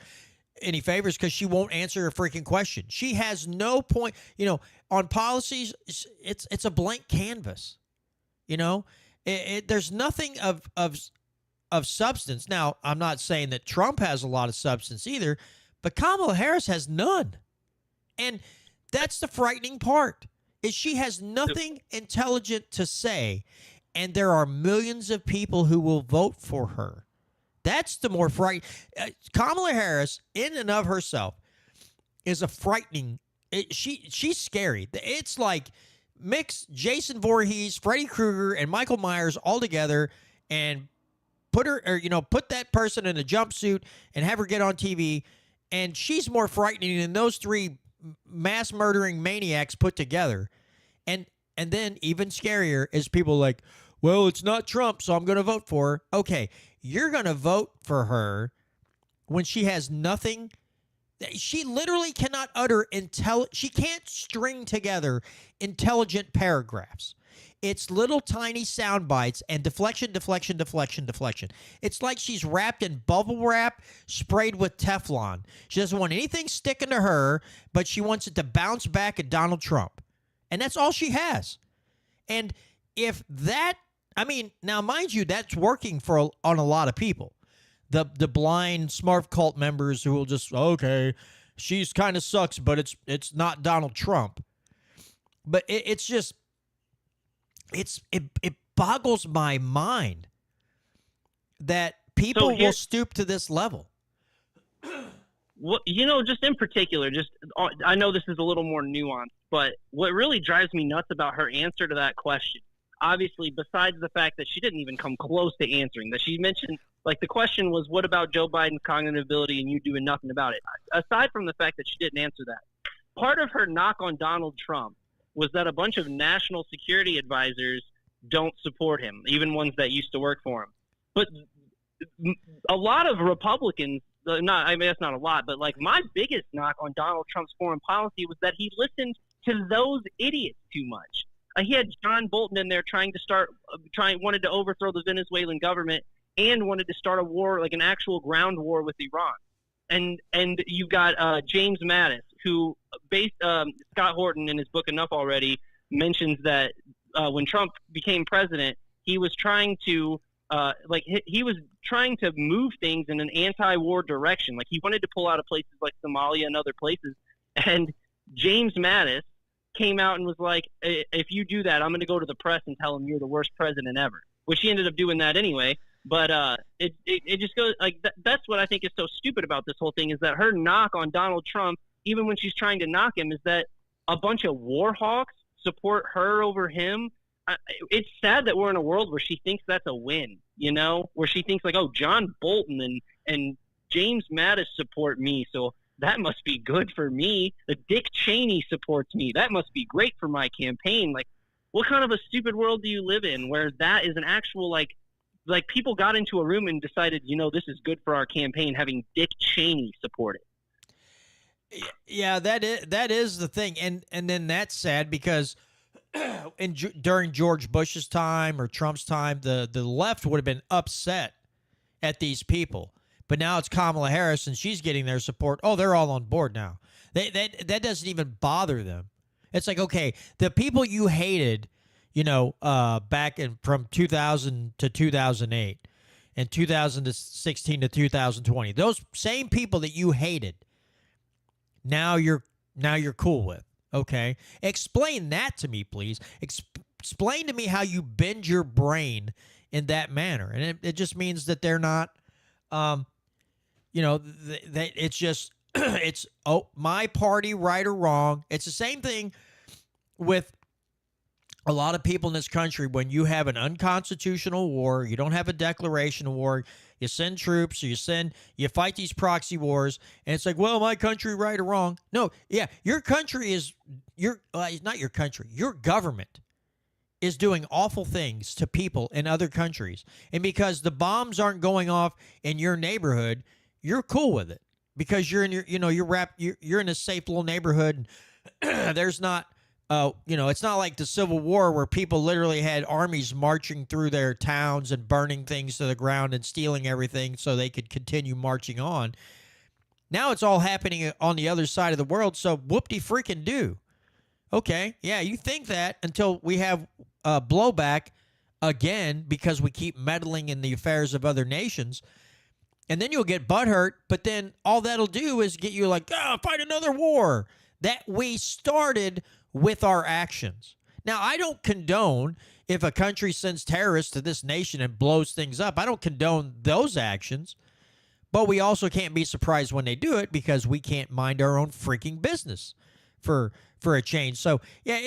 because she won't answer a freaking question. She has no point, on policies. It's a blank canvas, there's nothing of substance. Now, I'm not saying that Trump has a lot of substance either, but Kamala Harris has none. And that's the frightening part, is she has nothing intelligent to say, and there are millions of people who will vote for her. That's the more frightening. Kamala Harris, in and of herself, is a frightening. She's scary. It's like mix Jason Voorhees, Freddy Krueger, and Michael Myers all together, and put that person in a jumpsuit and have her get on TV, and she's more frightening than those three mass murdering maniacs put together. And then even scarier is people like, well, it's not Trump, so I'm going to vote for her. Okay, you're going to vote for her when she has nothing. She literally cannot she can't string together intelligent paragraphs. It's little tiny sound bites and deflection. It's like she's wrapped in bubble wrap sprayed with Teflon. She doesn't want anything sticking to her, but she wants it to bounce back at Donald Trump. And that's all she has. And if that, now mind you, that's working on a lot of people. The blind smart cult members who will just, okay, she's kind of sucks, but it's not Donald Trump. But it boggles my mind that people will stoop to this level. Well, just in particular, I know this is a little more nuanced, but what really drives me nuts about her answer to that question, obviously, besides the fact that she didn't even come close to answering, that she mentioned, like, the question was, what about Joe Biden's cognitive ability and you doing nothing about it? Aside from the fact that she didn't answer that, part of her knock on Donald Trump was that a bunch of national security advisors don't support him, even ones that used to work for him. But a lot of Republicans, that's not a lot, but like my biggest knock on Donald Trump's foreign policy was that he listened to those idiots too much. He had John Bolton in there wanted to overthrow the Venezuelan government and wanted to start a war, like an actual ground war with Iran. And you've got James Mattis, who Scott Horton in his book Enough Already mentions that when Trump became president, he was trying to move things in an anti-war direction. Like he wanted to pull out of places like Somalia and other places. And James Mattis came out and was like, if you do that, I'm going to go to the press and tell them you're the worst president ever, which he ended up doing that anyway. But it just goes like that's what I think is so stupid about this whole thing, is that her knock on Donald Trump, even when she's trying to knock him, is that a bunch of war hawks support her over him. It's sad that we're in a world where she thinks that's a win, where she thinks like, oh, John Bolton and James Mattis support me, so that must be good for me. The Dick Cheney supports me. That must be great for my campaign. Like, what kind of a stupid world do you live in where that is an actual like people got into a room and decided, this is good for our campaign, having Dick Cheney support it. Yeah, that is the thing, and then that's sad because during George Bush's time or Trump's time, the left would have been upset at these people, but now it's Kamala Harris and she's getting their support. Oh, they're all on board now. That doesn't even bother them. It's like, okay, the people you hated, back from 2000 to 2008 and 2016 to 2020, those same people that you hated, now you're cool with. Okay, explain that to me, please. explain to me how you bend your brain in that manner. And it just means that they're not, it's just, it's, my party, right or wrong. It's the same thing with a lot of people in this country. When you have an unconstitutional war, you don't have a declaration of war, you send troops, or you fight these proxy wars, and it's like, well, my country, right or wrong. No, yeah, your country is, not your country, your government is doing awful things to people in other countries. And because the bombs aren't going off in your neighborhood, you're cool with it. Because you're in you're in a safe little neighborhood. There's not, it's not like the Civil War where people literally had armies marching through their towns and burning things to the ground and stealing everything so they could continue marching on. Now it's all happening on the other side of the world, so whoop-de-freaking do. Okay, yeah, you think that until we have blowback again because we keep meddling in the affairs of other nations. And then you'll get butthurt, but then all that'll do is get you like, fight another war that we started with our actions. Now, I don't condone if a country sends terrorists to this nation and blows things up. I don't condone those actions, but we also can't be surprised when they do it because we can't mind our own freaking business for a change. So, yeah,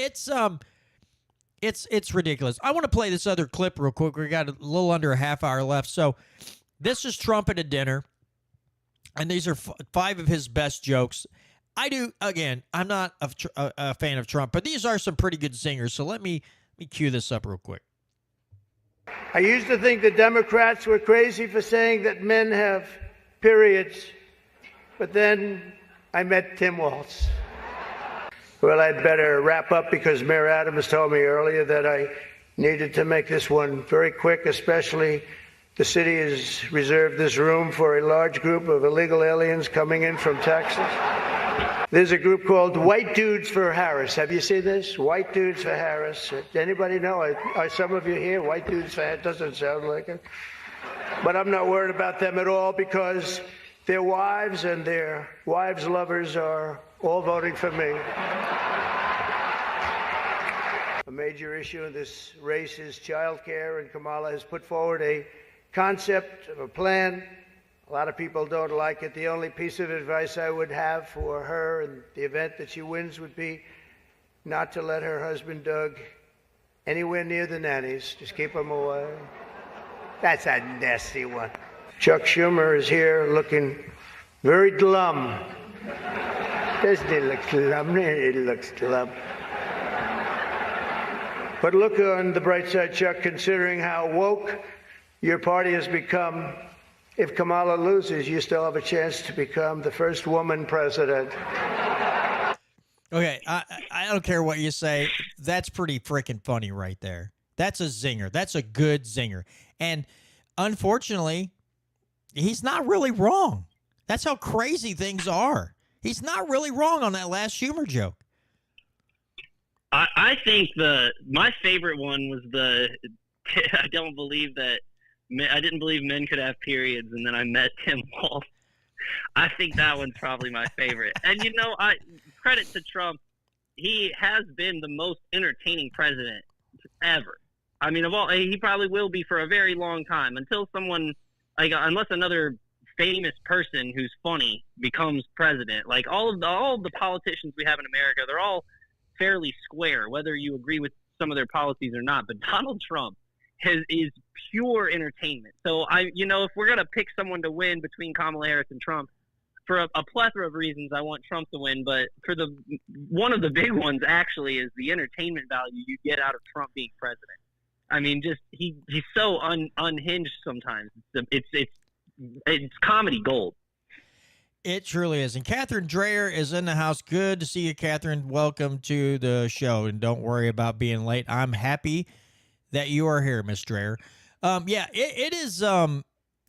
it's ridiculous. I want to play this other clip real quick. We got a little under a half hour left. So, this is Trump at a dinner, and these are 5 of his best jokes. I'm not a fan of Trump, but these are some pretty good singers, so let me cue this up real quick. I used to think the Democrats were crazy for saying that men have periods, but then I met Tim Walz. Well, I'd better wrap up because Mayor Adams told me earlier that I needed to make this one very quick, especially the city has reserved this room for a large group of illegal aliens coming in from Texas. There's a group called White Dudes for Harris. Have you seen this? White Dudes for Harris. Anybody know? Are some of you here? White Dudes for Harris? Doesn't sound like it. But I'm not worried about them at all because their wives and their wives' lovers are all voting for me. A major issue in this race is child care, and Kamala has put forward a concept of a plan. A lot of people don't like it. The only piece of advice I would have for her in the event that she wins would be not to let her husband, Doug, anywhere near the nannies. Just keep him away. That's a nasty one. Chuck Schumer is here looking very glum. Doesn't he look glum? He looks glum. But look on the bright side, Chuck, considering how woke your party has become. If Kamala loses, you still have a chance to become the first woman president. Okay, I don't care what you say. That's pretty freaking funny right there. That's a zinger. That's a good zinger. And unfortunately, he's not really wrong. That's how crazy things are. He's not really wrong on that last Schumer joke. I think my favorite one was I didn't believe men could have periods, and then I met Tim Walz. I think that one's probably my favorite. And credit to Trump, he has been the most entertaining president ever. I mean, he probably will be for a very long time until someone unless another famous person who's funny becomes president. Like all of the politicians we have in America, they're all fairly square, whether you agree with some of their policies or not. But Donald Trump is pure entertainment. So if we're gonna pick someone to win between Kamala Harris and Trump, for a plethora of reasons, I want Trump to win. But for one of the big ones actually is the entertainment value you get out of Trump being president. I mean, just he's so unhinged sometimes. It's comedy gold. It truly is. And Catherine Dreyer is in the house. Good to see you, Catherine. Welcome to the show. And don't worry about being late. I'm happy that you are here, Miss Dreyer.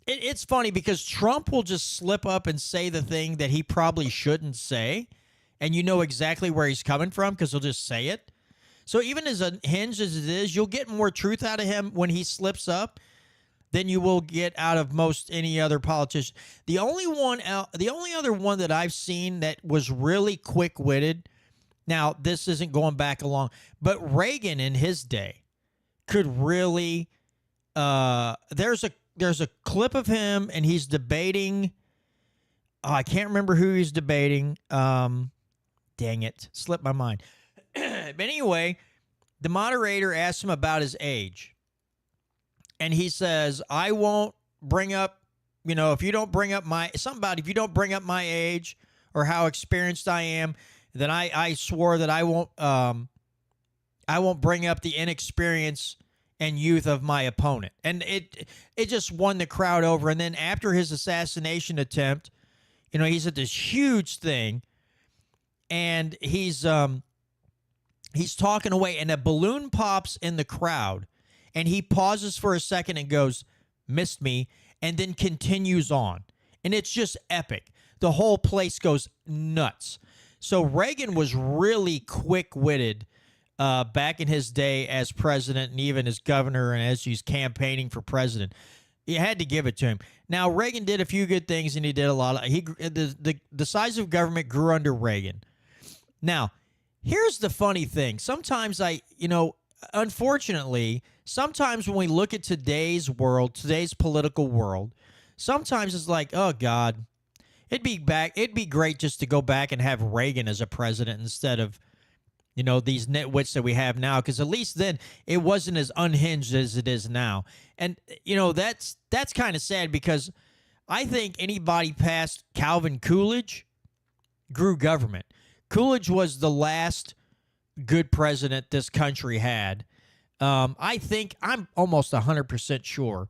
It's funny because Trump will just slip up and say the thing that he probably shouldn't say. And you know exactly where he's coming from because he'll just say it. So even as unhinged as it is, you'll get more truth out of him when he slips up than you will get out of most any other politician. The only other one that I've seen that was really quick-witted Now, this isn't going back along, but Reagan in his day could really there's a clip of him and he's debating I can't remember who he's debating. Dang it, slipped my mind. But anyway, the moderator asks him about his age. And he says, I won't bring up, if you don't bring up if you don't bring up my age or how experienced I am, then I swore that I won't bring up the inexperience and youth of my opponent. And it just won the crowd over. And then after his assassination attempt, he's at this huge thing and he's talking away and a balloon pops in the crowd and he pauses for a second and goes, missed me, and then continues on. And it's just epic. The whole place goes nuts. So Reagan was really quick-witted back in his day as president and even as governor and as he's campaigning for president. You had to give it to him. Now, Reagan did a few good things, and he did a lot of the size of government grew under Reagan. Now, here's the funny thing. Sometimes unfortunately, sometimes when we look at today's world, today's political world, sometimes it's like, oh, God, it'd be great just to go back and have Reagan as a president instead of, these nitwits that we have now, because at least then it wasn't as unhinged as it is now. And, that's kind of sad because I think anybody past Calvin Coolidge grew government. Coolidge was the last good president this country had. I think I'm almost 100% sure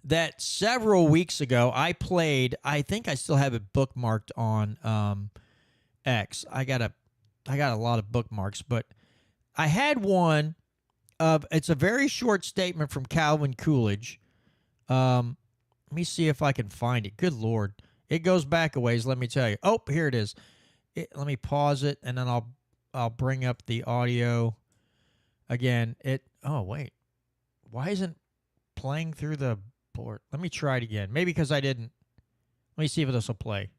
that several weeks ago I think I still have it bookmarked on X. I got a lot of bookmarks, but I had one it's a very short statement from Calvin Coolidge. Let me see if I can find it. Good Lord. It goes back a ways, let me tell you. Oh, here it is. Let me pause it, and then I'll bring up the audio again. Oh, wait. Why isn't it playing through the board? Let me try it again. Maybe because I didn't. Let me see if this will play.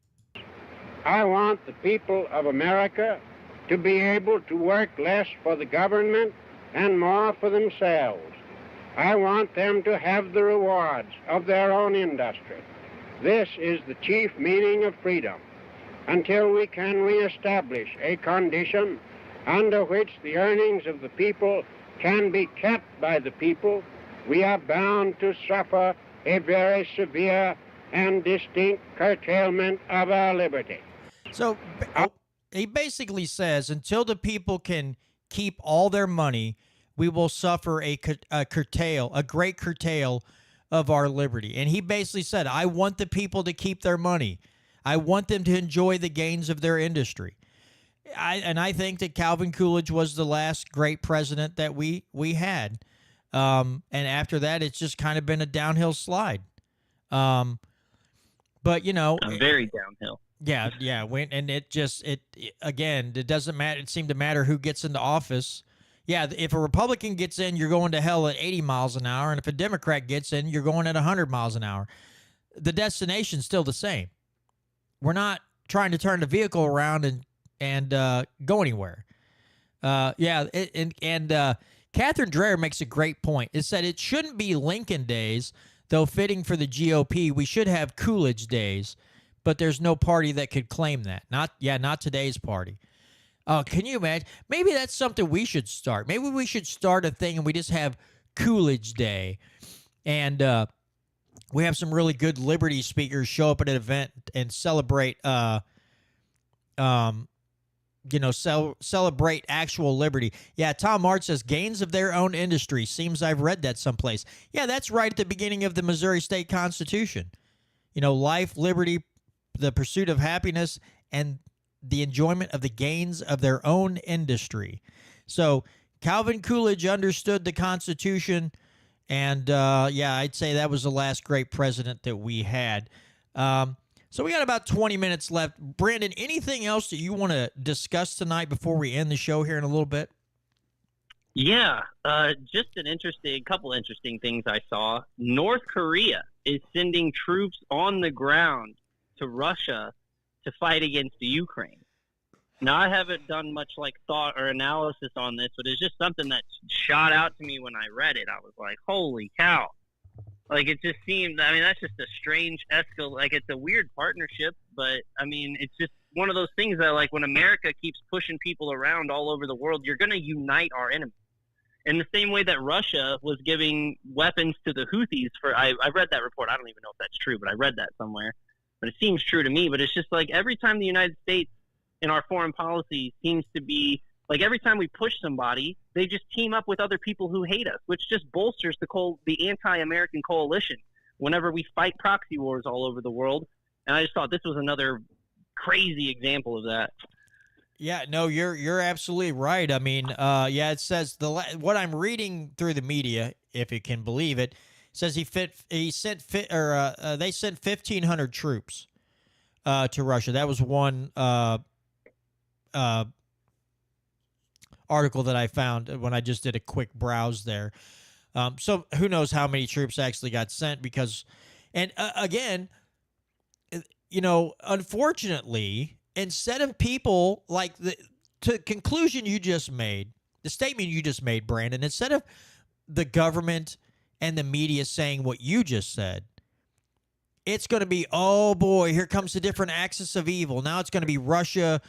I want the people of America to be able to work less for the government and more for themselves. I want them to have the rewards of their own industry. This is the chief meaning of freedom. Until we can reestablish a condition under which the earnings of the people can be kept by the people, we are bound to suffer a very severe and distinct curtailment of our liberty. So he basically says until the people can keep all their money, we will suffer a great curtail of our liberty. And he basically said, I want the people to keep their money. I want them to enjoy the gains of their industry. I think that Calvin Coolidge was the last great president that we had. And after that, it's just kind of been a downhill slide. But, very downhill. Yeah. And it doesn't matter. It seemed to matter who gets into office. Yeah, if a Republican gets in, you're going to hell at 80 miles an hour. And if a Democrat gets in, you're going at 100 miles an hour. The destination's still the same. We're not trying to turn the vehicle around and go anywhere. Catherine Dreher makes a great point. It said it shouldn't be Lincoln days, though fitting for the GOP. We should have Coolidge days, but there's no party that could claim that. Not today's party. Can you imagine? Maybe that's something we should start. Maybe we should start a thing and we just have Coolidge Day. And we have some really good liberty speakers show up at an event and celebrate celebrate actual liberty. Yeah, Tom March says gains of their own industry. Seems I've read that someplace. Yeah, that's right at the beginning of the Missouri State Constitution. Life, liberty, the pursuit of happiness, and the enjoyment of the gains of their own industry. So Calvin Coolidge understood the Constitution, and I'd say that was the last great president that we had. So we got about 20 minutes left. Brandon, anything else that you want to discuss tonight before we end the show here in a little bit? Yeah, just couple interesting things I saw. North Korea is sending troops on the ground to Russia to fight against the Ukraine. Now, I haven't done much like thought or analysis on this, but it's just something that shot out to me when I read it. I was like, holy cow. Like, it just seemed, I mean, that's just a strange like, it's a weird partnership, but, I mean, it's just one of those things that, like, when America keeps pushing people around all over the world, you're going to unite our enemies. In the same way that Russia was giving weapons to the Houthis I read that report. I don't even know if that's true, but I read that somewhere. But it seems true to me. But it's just like every time the United States in our foreign policy seems to be like every time we push somebody, they just team up with other people who hate us, which just bolsters the anti-American coalition whenever we fight proxy wars all over the world. And I just thought this was another crazy example of that. Yeah, no, you're absolutely right. I mean, yeah, it says what I'm reading through the media, if you can believe it, says they sent 1,500 troops to Russia. That was one article that I found when I just did a quick browse there. So who knows how many troops actually got sent? Because, and again, you know, unfortunately, instead of people like the conclusion you just made, the statement you just made, Brandon, instead of the government and the media saying what you just said, it's going to be, oh boy, here comes a different axis of evil. Now it's going to be Russia,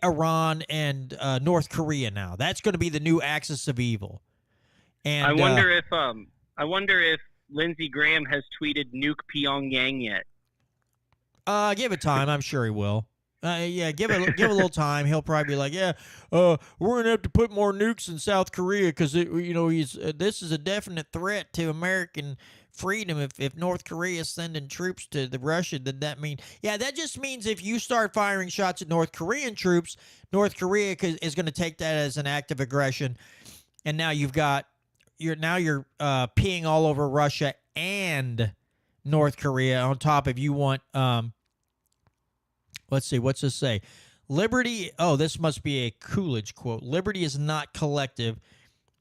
Iran, and North Korea. Now that's going to be the new axis of evil. And I wonder if Lindsey Graham has tweeted "nuke Pyongyang" yet. Give it time. I'm sure he will. Yeah, give a little time. He'll probably be like, yeah, we're gonna have to put more nukes in South Korea because this is a definite threat to American freedom. If North Korea is sending troops to Russia, then that just means if you start firing shots at North Korean troops, North Korea is going to take that as an act of aggression, and now you're peeing all over Russia and North Korea on top of you want. Let's see, what's this say? Liberty, this must be a Coolidge quote. Liberty is not collective,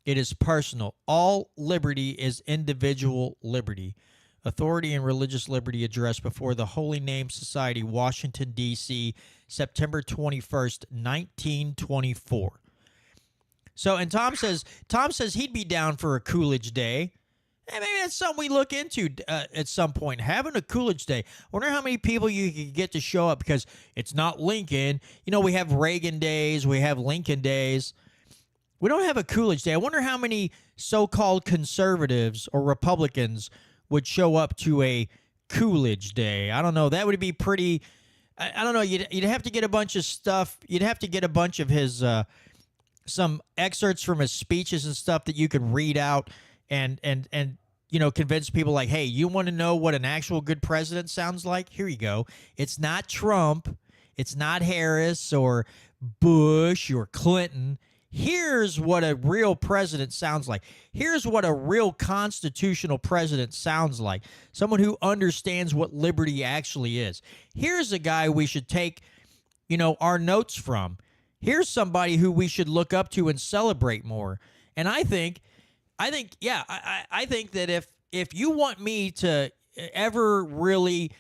it is personal. All liberty is individual liberty. Authority and religious liberty address before the Holy Name Society, Washington, D.C., September 21st, 1924. So, and Tom says he'd be down for a Coolidge Day. And maybe that's something we look into at some point, having a Coolidge Day. I wonder how many people you could get to show up because it's not Lincoln. You know, we have Reagan days. We have Lincoln days. We don't have a Coolidge Day. I wonder how many so-called conservatives or Republicans would show up to a Coolidge Day. I don't know. That would be pretty – I don't know. You'd have to get a bunch of stuff. You'd have to get a bunch of his some excerpts from his speeches and stuff that you could read out and convince people like, hey, you want to know what an actual good president sounds like? Here you go. It's not Trump. It's not Harris or Bush or Clinton. Here's what a real president sounds like. Here's what a real constitutional president sounds like. Someone who understands what liberty actually is. Here's a guy we should take, our notes from. Here's somebody who we should look up to and celebrate more. And I think that if you want me to ever really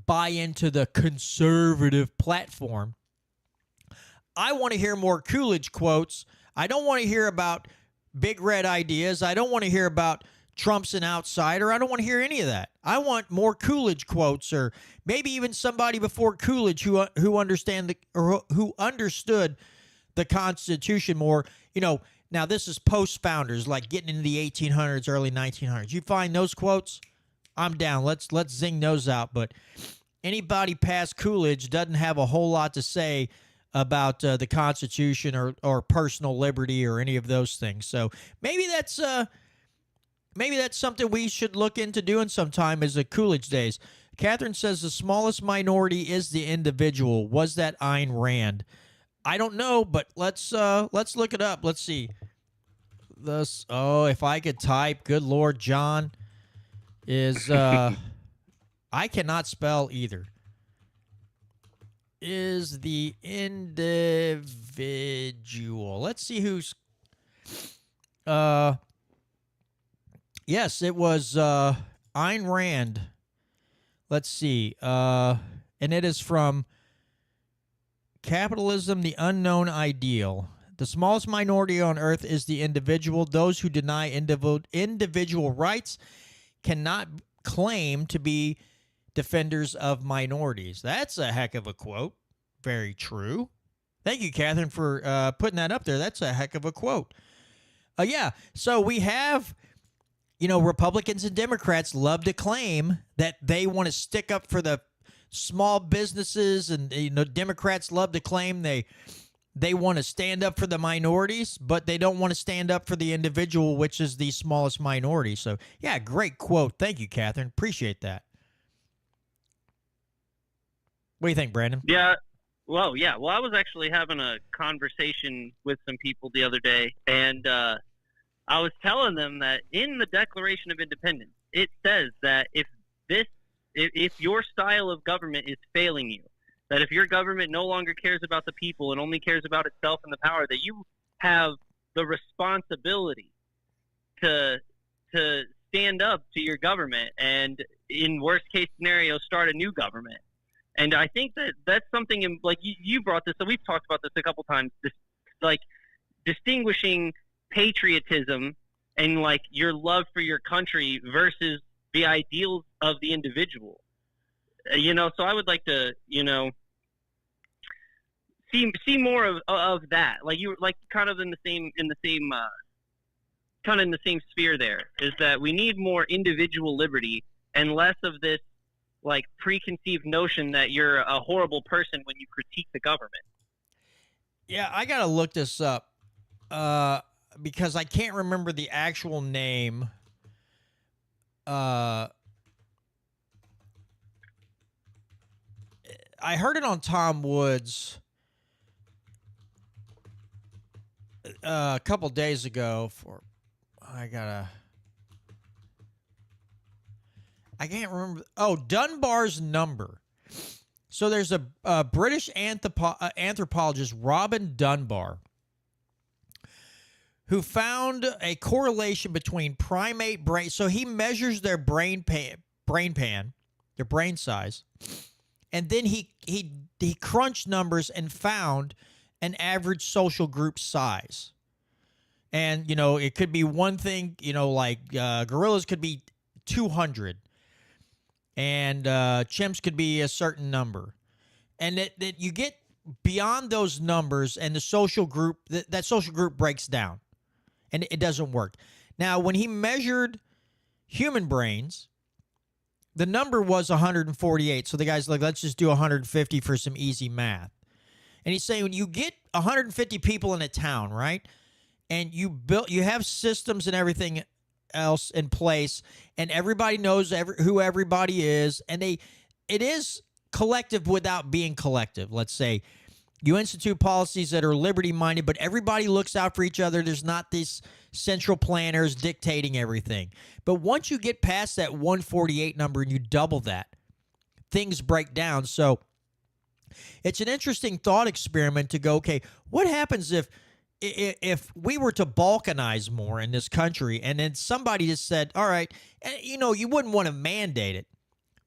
buy into the conservative platform, I want to hear more Coolidge quotes. I don't want to hear about big red ideas. I don't want to hear about Trump's an outsider. I don't want to hear any of that. I want more Coolidge quotes, or maybe even somebody before Coolidge who understood the Constitution more. Now this is post-founders, like getting into the 1800s, early 1900s. You find those quotes, I'm down. Let's zing those out. But anybody past Coolidge doesn't have a whole lot to say about the Constitution or personal liberty or any of those things. So maybe that's something we should look into doing sometime, is the Coolidge days. Catherine says the smallest minority is the individual. Was that Ayn Rand? I don't know, but let's look it up. Let's see. If I could type, good Lord, John is I cannot spell either. Is the individual. Let's see who's yes, it was Ayn Rand. Let's see. And it is from Capitalism, the unknown ideal. The smallest minority on earth is the individual. Those who deny individual rights cannot claim to be defenders of minorities. That's a heck of a quote. Very true. Thank you, Catherine, for putting that up there. That's a heck of a quote. Yeah, so we have, Republicans and Democrats love to claim that they want to stick up for the small businesses, and Democrats love to claim they want to stand up for the minorities, but they don't want to stand up for the individual, which is the smallest minority. So, yeah, great quote. Thank you, Catherine. Appreciate that. What do you think, Brandon? Yeah. Well, yeah. Well, I was actually having a conversation with some people the other day, and I was telling them that in the Declaration of Independence, it says that if your style of government is failing you, that if your government no longer cares about the people and only cares about itself and the power, that you have the responsibility to stand up to your government and, in worst case scenario, start a new government. And I think that that's something, like you brought this, so we've talked about this a couple times, like distinguishing patriotism and like your love for your country versus the ideals of the individual. So I would like to, see more of that. Like you like kind of in the same sphere there, is that we need more individual liberty and less of this like preconceived notion that you're a horrible person when you critique the government. Yeah, I got to look this up because I can't remember the actual name. I heard it on Tom Woods a couple days ago. I can't remember. Oh, Dunbar's number. So there's a British anthropologist, Robin Dunbar, who found a correlation between primate brain. So he measures their brain pan, their brain size, and then he crunched numbers and found an average social group size. And it could be one thing. Like gorillas could be 200. And chimps could be a certain number. And that you get beyond those numbers and the social group, that social group breaks down. And it doesn't work. Now, when he measured human brains, the number was 148. So the guy's like, let's just do 150 for some easy math. And he's saying when you get 150 people in a town, right? And you have systems and everything else in place, and everybody knows who everybody is, and it is collective without being collective. Let's say you institute policies that are liberty-minded, but everybody looks out for each other. There's not these central planners dictating everything. But once you get past that 148 number and you double that, things break down. So it's an interesting thought experiment to go, okay, what happens if we were to balkanize more in this country, and then somebody just said, all right, you wouldn't want to mandate it,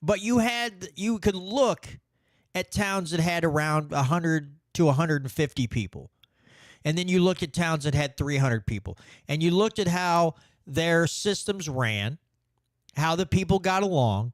but you could look at towns that had around 100 to 150 people. And then you look at towns that had 300 people, and you looked at how their systems ran, how the people got along,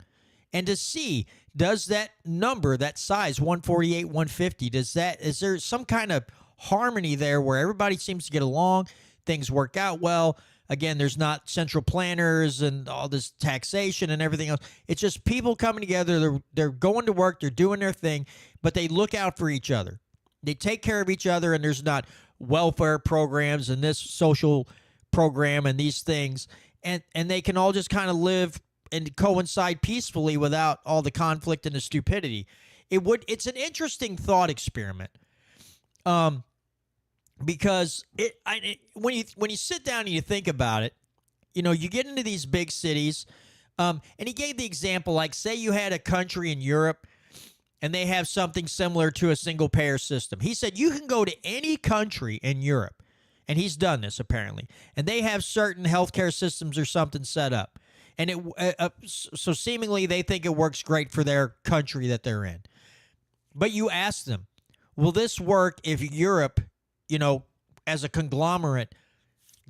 and to see, does that number, that size, 148, 150, is there some kind of harmony there where everybody seems to get along, things work out well? Again, there's not central planners and all this taxation and everything else. It's just people coming together. They're going to work. They're doing their thing, but they look out for each other. They take care of each other, and there's not welfare programs and this social program and these things. And they can all just kind of live and coincide peacefully without all the conflict and the stupidity. It's an interesting thought experiment. Because when you sit down and you think about it, you get into these big cities, and he gave the example, like say you had a country in Europe and they have something similar to a single payer system. He said you can go to any country in Europe, and he's done this apparently, and they have certain healthcare systems or something set up, and so seemingly they think it works great for their country that they're in. But you ask them, will this work if Europe, as a conglomerate,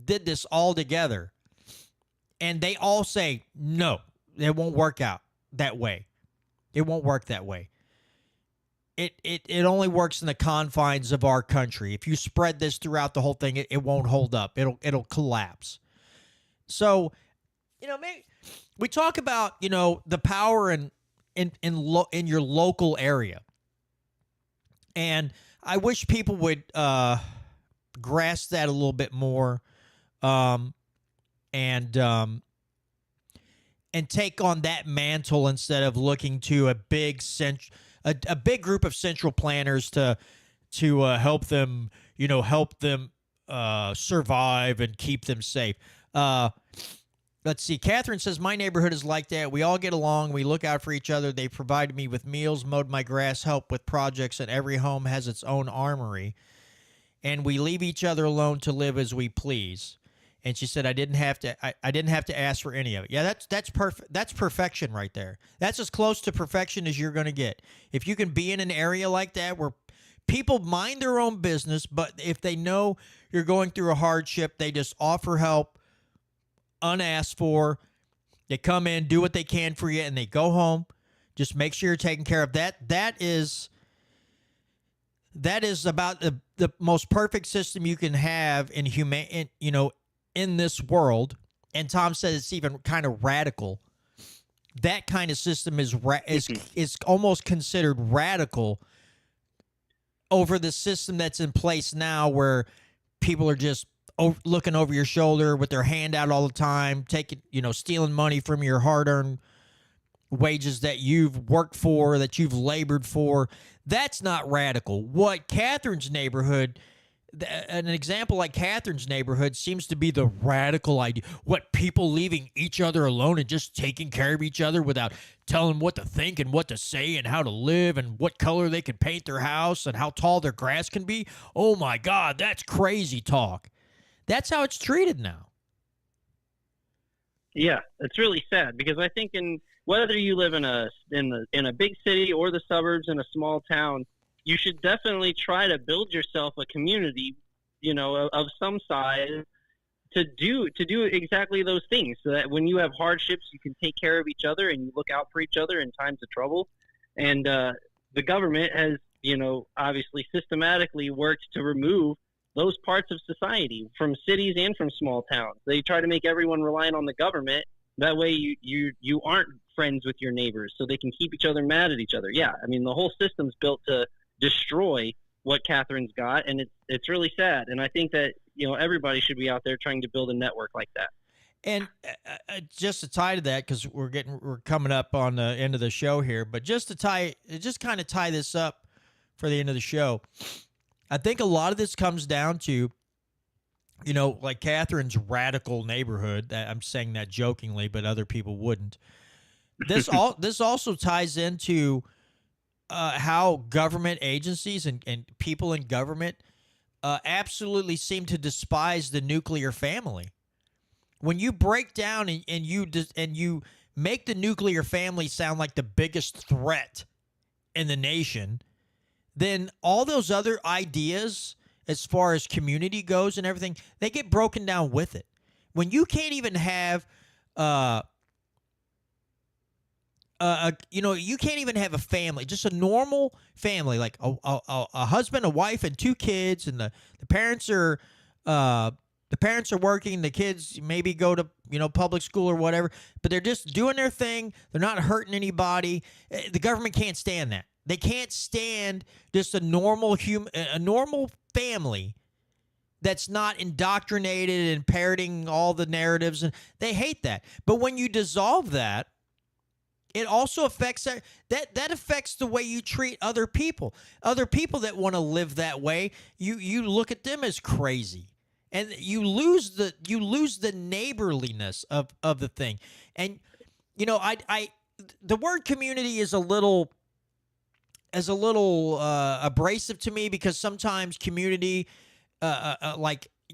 did this all together? And they all say, no, it won't work out that way. It won't work that way. It only works in the confines of our country. If you spread this throughout the whole thing, it won't hold up. It'll collapse. So, maybe we talk about, the power in your local area. And I wish people would grasp that a little bit more, and take on that mantle instead of looking to a big group of central planners to help them survive and keep them safe. Let's see. Catherine says, my neighborhood is like that. We all get along. We look out for each other. They provided me with meals, mowed my grass, helped with projects, and every home has its own armory. And we leave each other alone to live as we please. And she said, I didn't have to ask for any of it. Yeah, that's perfect. That's perfection right there. That's as close to perfection as you're going to get. If you can be in an area like that where people mind their own business, but if they know you're going through a hardship, they just offer help unasked for. They come in, do what they can for you, and they go home. Just make sure you're taken care of. That is about the most perfect system you can have in this world. And Tom said it's even kind of radical. That kind of system is almost considered radical over the system that's in place now, where people are just looking over your shoulder with their hand out all the time, stealing money from your hard-earned wages that you've worked for, that you've labored for. That's not radical. What Catherine's neighborhood, an example like Catherine's neighborhood, seems to be the radical idea. What, people leaving each other alone and just taking care of each other without telling them what to think and what to say and how to live and what color they can paint their house and how tall their grass can be? Oh my God, that's crazy talk. That's how it's treated now. Yeah, it's really sad, because I think whether you live in a big city or the suburbs in a small town, you should definitely try to build yourself a community, of some size to do exactly those things, so that when you have hardships, you can take care of each other and you look out for each other in times of trouble. And the government has, obviously systematically worked to remove those parts of society from cities and from small towns. They try to make everyone reliant on the government. That way you aren't friends with your neighbors, so they can keep each other mad at each other. Yeah, I mean, the whole system's built to destroy what Catherine's got, and it's really sad. And I think that, everybody should be out there trying to build a network like that. And just to tie to that, because we're coming up on the end of the show here, but just kind of tie this up for the end of the show, I think a lot of this comes down to, like Catherine's radical neighborhood. I'm saying that jokingly, but other people wouldn't. This also ties into how government agencies and people in government absolutely seem to despise the nuclear family. When you break down and you make the nuclear family sound like the biggest threat in the nation, then all those other ideas as far as community goes and everything, they get broken down with it. When you can't even have you can't even have a family, just a normal family, like a husband, a wife, and two kids, and the parents are working, the kids maybe go to public school or whatever, but they're just doing their thing. They're not hurting anybody. The government can't stand that. They can't stand just a normal family that's not indoctrinated and parroting all the narratives, and they hate that. But when you dissolve that, it also affects that affects the way you treat other people that want to live that way. You look at them as crazy, and you lose the neighborliness of the thing. And the word community is a little abrasive to me, because sometimes community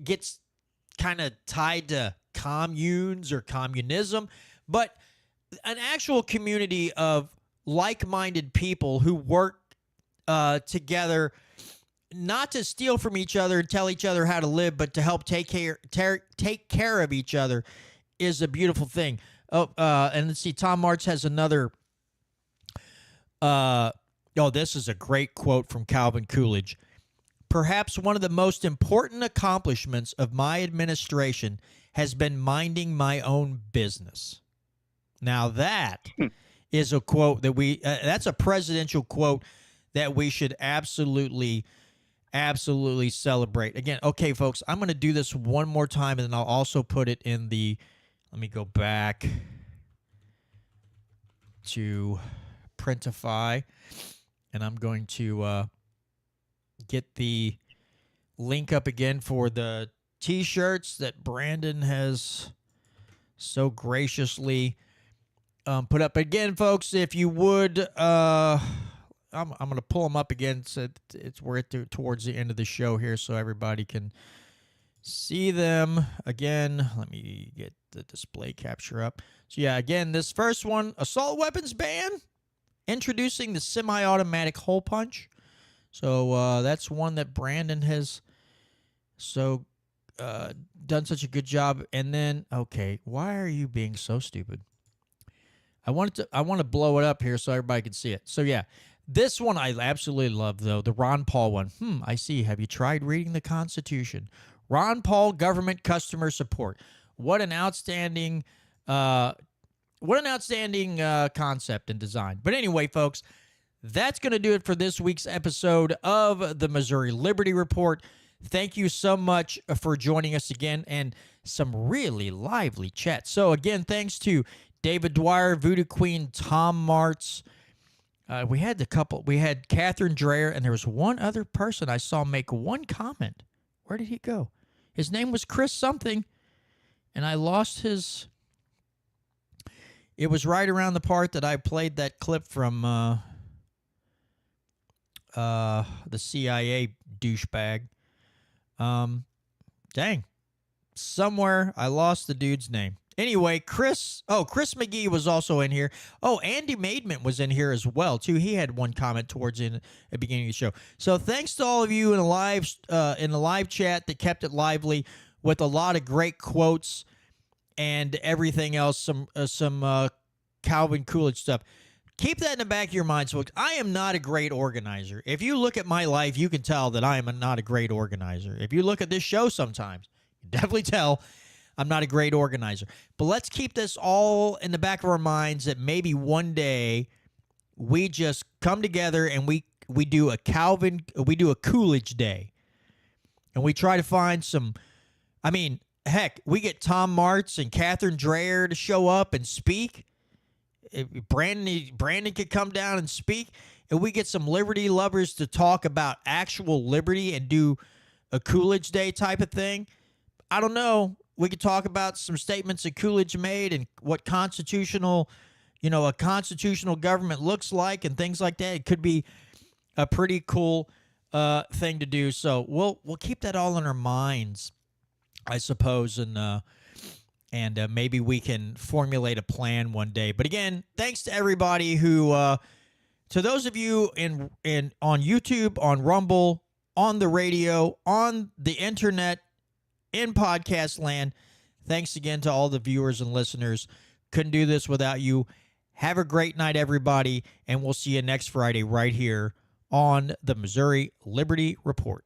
gets kind of tied to communes or communism, but an actual community of like-minded people who work together not to steal from each other and tell each other how to live, but to help take care of each other is a beautiful thing. Oh, and let's see, Tom Martz has another. This is a great quote from Calvin Coolidge. Perhaps one of the most important accomplishments of my administration has been minding my own business. Now that is a quote that that's a presidential quote that we should absolutely celebrate. Again, okay, folks, I'm going to do this one more time, and then I'll also put it in the, let me go back to Printify, and I'm going to get the link up again for the T-shirts that Brandon has so graciously put up. Again, folks, if you would, I'm going to pull them up again. So we're towards the end of the show here, so everybody can see them again. Let me get the display capture up. So yeah, again, this first one, assault weapons ban, introducing the semi-automatic hole punch. So that's one that Brandon has done such a good job. And then, okay, why are you being so stupid? I want to blow it up here so everybody can see it. So yeah, this one I absolutely love, though, the Ron Paul one. I see. Have you tried reading the Constitution? Ron Paul government customer support. What an outstanding concept and design. But anyway, folks, that's going to do it for this week's episode of the Missouri Liberty Report. Thank you so much for joining us again, and some really lively chat. So again, thanks to David Dwyer, Voodoo Queen, Tom Martz. We had Catherine Dreyer, and there was one other person I saw make one comment. Where did he go? His name was Chris something, and I lost his. It was right around the part that I played that clip from the CIA douchebag. Dang. Somewhere I lost the dude's name. Anyway, Chris McGee was also in here. Oh, Andy Maidment was in here as well, too. He had one comment towards the beginning of the show. So thanks to all of you in the live chat that kept it lively with a lot of great quotes and everything else, some Calvin Coolidge stuff. Keep that in the back of your minds, folks. I am not a great organizer. If you look at my life, you can tell that I am not a great organizer. If you look at this show sometimes, you definitely tell I'm not a great organizer. But let's keep this all in the back of our minds that maybe one day we just come together and we do a Coolidge Day. And we try to find some, heck, we get Tom Martz and Catherine Dreyer to show up and speak. Brandon could come down and speak, and we get some liberty lovers to talk about actual liberty and do a Coolidge Day type of thing. I don't know. We could talk about some statements that Coolidge made and what a constitutional government looks like and things like that. It could be a pretty cool thing to do. So we'll keep that all in our minds, I suppose, and maybe we can formulate a plan one day. But again, thanks to everybody who, to those of you on YouTube, on Rumble, on the radio, on the internet, in podcast land, thanks again to all the viewers and listeners. Couldn't do this without you. Have a great night, everybody, and we'll see you next Friday right here on the Missouri Liberty Report.